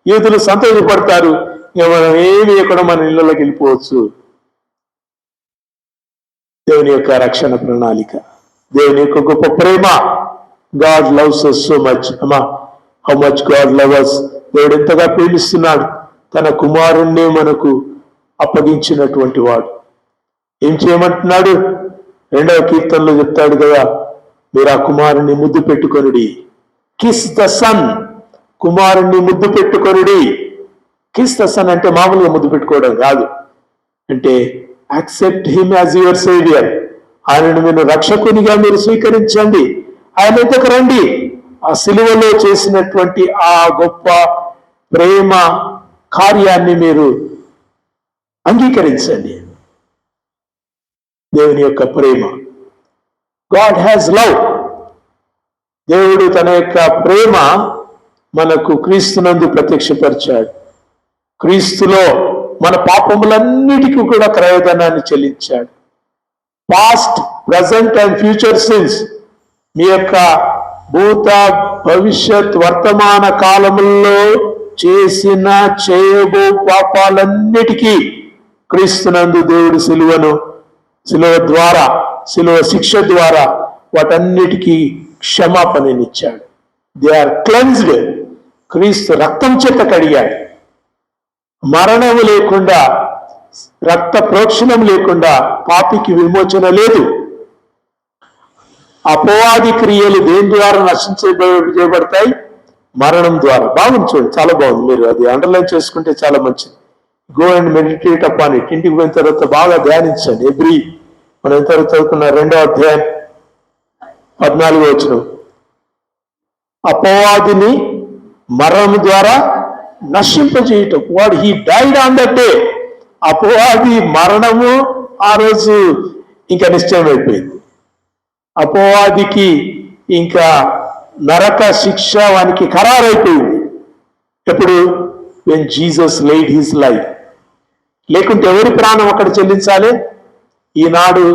A: యూదులు సంతోషపడతారు. ఇంకా మనం ఏమి ఎక్కడ మన ఇళ్ళలోకి వెళ్ళిపోవచ్చు. దేవుని యొక్క రక్షణ ప్రణాళిక, దేవుని యొక్క గొప్ప ప్రేమ. God loves us so much. How much God love us. దేవుడు ఎంతగా ప్రేమిస్తున్నాడు. తన కుమారుణ్ణి మనకు అప్పగించినటువంటి వాడు. ఏం చేయమంటున్నాడు? 2వ కీర్తనలో చెప్తాడు కదా, మీరు ఆ కుమారుణ్ణి ముద్దు పెట్టుకొనుడి. Kiss the sun. కుమారుణ్ణి ముద్దు పెట్టుకొనుడి. కిస్ ద సన్ అంటే మామూలుగా ముద్దు పెట్టుకోవడం కాదు, అంటే accept him as your saviour. ఆయనను మీరు రక్షకునిగా మీరు స్వీకరించండి. ఆయన దగ్గరకు రండి. ఆ సిలువలో చేసినటువంటి ఆ గొప్ప ప్రేమ కార్యాన్ని మీరు అంగీకరించండి. దేవుని యొక్క ప్రేమ, గాడ్ హ్యాస్ లవ్. దేవుడు తన యొక్క ప్రేమ మనకు క్రీస్తునందు ప్రత్యక్షపరిచాడు. క్రీస్తులో మన పాపములన్నిటికీ కూడా క్రయధనాన్ని చెల్లించాడు. Past, present and future sins, మీ యొక్క భూత, భవిష్యత్, వర్తమాన కాలముల్లో చేసిన చేయబో పాపాలన్నిటికీ క్రీస్తునందు దేవుడు సిలువ ద్వారా, సిలువ శిక్ష ద్వారా వాటన్నిటికీ క్షమాపణనిచ్చాడు. They are cleansed. క్రీస్తు రక్తం చేత కడిగాడు. మరణము లేకుండా, రక్త ప్రోక్షణం లేకుండా పాపికి విమోచన లేదు. అపవాది క్రియలు దేని ద్వారా నశించబడతాయి? మరణం ద్వారా. బాగుంది, చూడండి, చాలా బాగుంది. మీరు అది అండర్లైన్ చేసుకుంటే చాలా మంచిది. Go and meditate upon it. ఇంటికి పోయిన తర్వాత బాగా ధ్యానించండి. మనం ఇంతవరకు చదువుకున్న 2వ అధ్యాయం 14వ వచనం. అపవాదిని మరణం ద్వారా నశింపజేయటం. వాడు he died on that day. అపవాది మరణము ఆ రోజు ఇంకా నిశ్చయమైపోయింది. అపవాదికి ఇంకా నరక శిక్ష వానికి ఖరారైపోయింది. ఎప్పుడు? When Jesus laid his life. లేకుంటే ఎవరి ప్రాణం అక్కడ చెల్లించాలి? ఈనాడు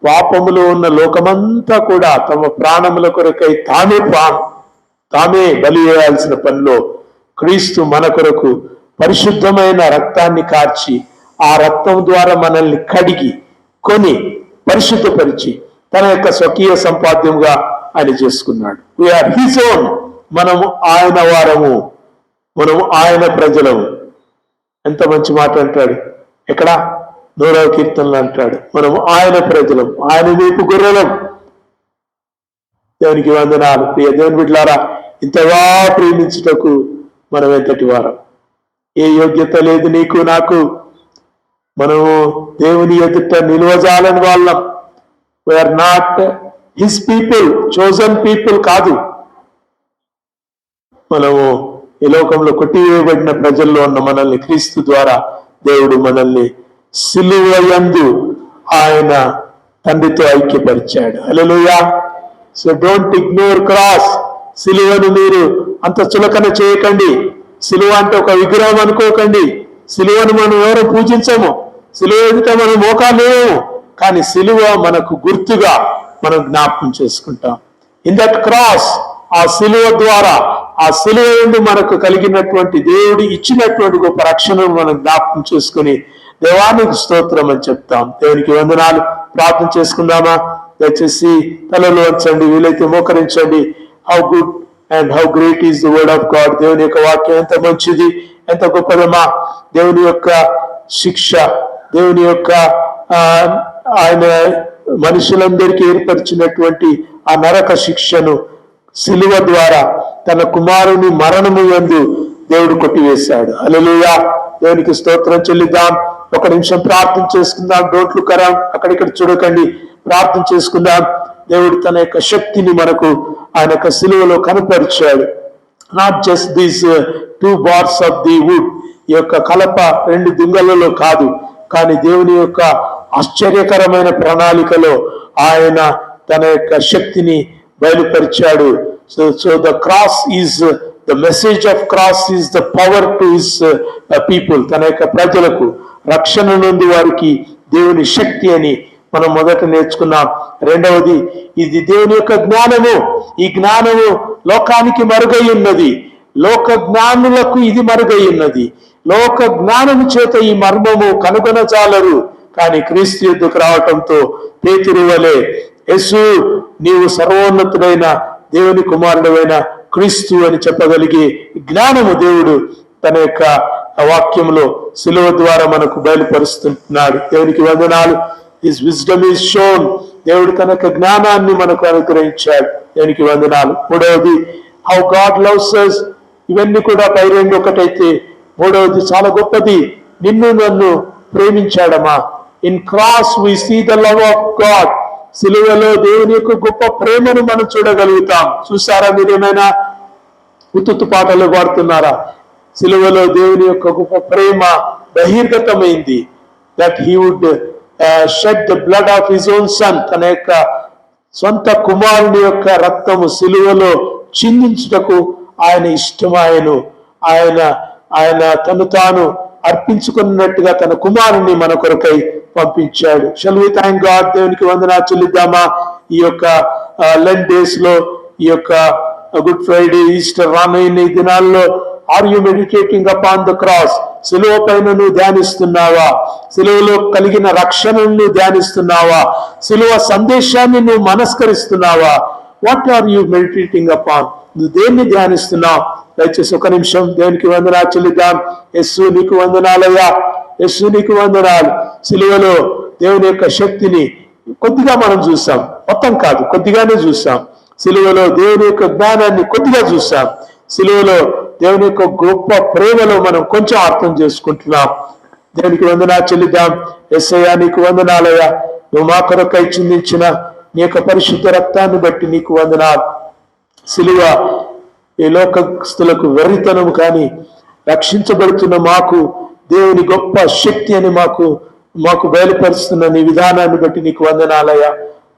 A: పాపములో ఉన్న లోకమంతా కూడా తమ ప్రాణముల కొరకై తామే బలి వేయాల్సిన పనిలో క్రీస్తు మన కొరకు పరిశుద్ధమైన రక్తాన్ని కార్చి, ఆ రక్తం ద్వారా మనల్ని కడిగి కొని పరిశుద్ధపరిచి తన యొక్క స్వకీయ సంపాద్యంగా ఆయన చేసుకున్నాడు. We are his own. మనము ఆయన వారము, మనము ఆయన ప్రజలము. ఎంత మంచి మాట అంటాడు. ఎక్కడ? 100వ కీర్తనలో అంటాడు, మనము ఆయన ప్రజలం, ఆయన వైపు గొర్రెలం. దేవునికి వందనాలు. ప్రియ దేవుని బిడ్డలారా, ఇంతగా ప్రేమించుటకు మనం ఎంతటి వారం. ఏ యోగ్యత లేదు నీకు నాకు. మనము దేవుని ఎదుట నిలువజాలని వాళ్ళం. We are not his people, chosen people కాదు. మనము ఈ లోకంలో కొట్టివేయబడిన ప్రజల్లో ఉన్న మనల్ని క్రీస్తు ద్వారా దేవుడు మనల్ని సిలువ యందు ఆయన తండ్రితో ఐక్యపరిచాడు. Hallelujah. So don't ignore cross. సిలువను మీరు అంత చులకన చేయకండి. సిలువ అంటే ఒక విగ్రహం అనుకోకండి. సిలువను మనం ఎవరు పూజించము, సిలువ ఎదుట మనం మోకాలేము, కానీ సిలువ మనకు గుర్తుగా మనం జ్ఞాపకం చేసుకుంటాం. ఇన్ దట్ క్రాస్, ఆ సిలువ ద్వారా, ఆ సిలువ యందు మనకు కలిగినటువంటి దేవుడు ఇచ్చినటువంటి గొప్ప రక్షణను మనం జ్ఞాపకం చేసుకుని దేవానికి స్తోత్రం అని చెప్తాం. దేవునికి వందనాలు. ప్రార్థన చేసుకుందామా? దయచేసి తలలో వంచండి, వీలైతే మోకరించండి. How good and how great is the word of God. దేవుని యొక్క వాక్యం ఎంత మంచిది, ఎంత గొప్పదమ్మా. దేవుని యొక్క శిక్ష, దేవుని యొక్క ఆయన మనుషులందరికీ ఏర్పరిచినటువంటి ఆ నరక శిక్షను సిలువ ద్వారా తన కుమారుని మరణము యందు దేవుడు కొట్టివేశాడు. హల్లెలూయా. దేవునికి స్తోత్రం చెల్లిద్దాం. ఒక నిమిషం ప్రార్థన చేసుకుందాం. డోంట్ లుక్ అరౌండ్, అక్కడిక్కడ చూడకండి. ప్రార్థన చేసుకుందాం. దేవుడు తన యొక్క శక్తిని మనకు ఆయన యొక్క సిలువలో కనపరిచాడు. Not just these 2 bars of the wood, ఈ యొక్క కలప 2 దుంగలలో కాదు, కానీ దేవుని యొక్క ఆశ్చర్యకరమైన ప్రణాళికలో ఆయన తన యొక్క శక్తిని బయలుపరిచాడు. So the cross is the message of cross is the power to his people. తన యొక్క ప్రజలకు రక్షణ నుండి వారికి దేవుని శక్తి అని మనం మొదట నేర్చుకున్నాం. రెండవది, ఇది దేవుని యొక్క జ్ఞానము. ఈ జ్ఞానము లోకానికి మరుగై ఉన్నది, లోక జ్ఞానులకు ఇది మరుగై ఉన్నది. లోక జ్ఞానము చేత ఈ మర్మము కనుగొనజాలరు, కానీ క్రీస్తు యుద్ధకు రావటంతో పేతురు వలె, యేసు నీవు సర్వోన్నతుడైన దేవుని కుమారుడైన క్రీస్తు అని చెప్పగలిగే జ్ఞానము దేవుడు తన యొక్క వాక్యంలో సిలువ ద్వారా మనకు బయలుపరుస్తున్నాడు. దేవునికి వందనాలు. His wisdom is shown. దేవుడు తన యొక్క జ్ఞానాన్ని మనకు అనుగ్రహించాడు. దేవునికి వందనాలు. మూడవది, హౌ గాడ్ లవ్స్ us. ఇవన్నీ కూడా పై రెండు ఒకటైతే మూడవది చాలా గొప్పది, నిన్ను నన్ను ప్రేమించాడమా. In cross we see the love of God. సిలువలో దేవుని యొక్క గొప్ప ప్రేమను మనం చూడగలుగుతాం. చూసారా? మీరేమైనా ఉత్తు పాటలు పాడుతున్నారా? సిలువలో దేవుని యొక్క గొప్ప ప్రేమ బహిర్గతమైంది. That he would shed the blood of his own son. తన యొక్క సొంత కుమారుని యొక్క రక్తము సిలువలో చిందించుటకు ఆయన ఇష్టమాయను. ఆయన తను తాను అర్పించుకున్నట్టుగా తన కుమారుని మన కొరకై పంపించాడు. Shall we thank God. దేవునికి వందనాలు చెల్లిద్దామా? ఈ యొక్క లెంట్ డేస్ లో, ఈ యొక్క గుడ్ ఫ్రైడే, ఈస్టర్ రానున్న ఈ దినాల్లో are you meditating upon the cross? సిలువ పైన నువ్వు ధ్యానిస్తున్నావా? సిలువలో కలిగిన రక్షణను ధ్యానిస్తున్నావా? సిలువ సందేశాన్ని నువ్వు మనస్కరిస్తున్నావా? What are you meditating upon? నువ్వు దేన్ని ధ్యానిస్తున్నావు? దయచేసి ఒక నిమిషం దేవునికి వందనాలు చెల్లిద్దాం. యేసు నీకు వందనాలయ్యా, యేసు నీకు వందనాలు. సిలువలో దేవుని యొక్క శక్తిని కొద్దిగా మనం చూసాం, మొత్తం కాదు, కొద్దిగానే చూసాం. సిలువలో దేవుని యొక్క జ్ఞానాన్ని కొద్దిగా చూసాం. సిలువలో దేవుని యొక్క గొప్ప ప్రేమలో మనం కొంచెం అర్థం చేసుకుంటున్నాం. దేవునికి వందనాలు చెల్లిద్దాం. యేసయ్యా నీకు వందనాలయ్యా, నువ్వు మా కొరకై చిందించిన నీ యొక్క పరిశుద్ధ రక్తాన్ని బట్టి నీకు వందనాలు. సిలువ ఈ లోకస్తులకు వెర్రితనము, కానీ రక్షించబడుతున్న మాకు దేవుని గొప్ప శక్తి అని మాకు బయలుపరుస్తున్న నీ విధానాన్ని బట్టి నీకు వందనాలయ్యా.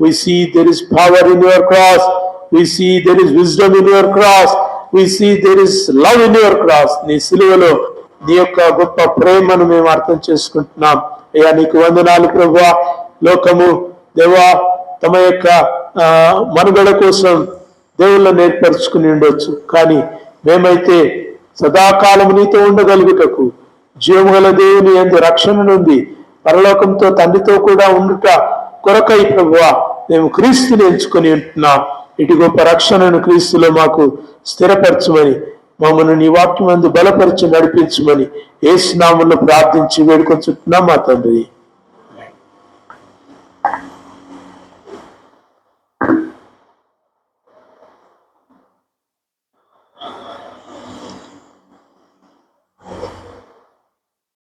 A: We see there is power in your cross. We see there is wisdom in your cross. We see there is love in your cross. నీ సిలువలో నీ యొక్క గొప్ప ప్రేమను మేము అర్థం చేసుకుంటున్నాం. అయ్యా నీకు వందనాలు ప్రభువా. లోకము దేవా తమ యొక్క మనుగడ కోసం దేవుళ్ళని ఏర్పరచుకుని ఉండొచ్చు, కానీ మేమైతే సదాకాలం నీతో ఉండగలుగుటకు జీవముగల దేవుని యందు రక్షణ నుండి పరలోకంతో తండ్రితో కూడా ఉండుట కొరకై ప్రభువా మేము క్రీస్తుని ఎంచుకొని ఉంటున్నాం. ఇటు గొప్ప రక్షణను క్రీస్తులో మాకు స్థిరపరచమని, మమ్మల్ని నీ వాక్యం యందు బలపరిచి నడిపించమని యేసు నామములో ప్రార్థించి వేడుకొంచుతున్నాం మా తండ్రి.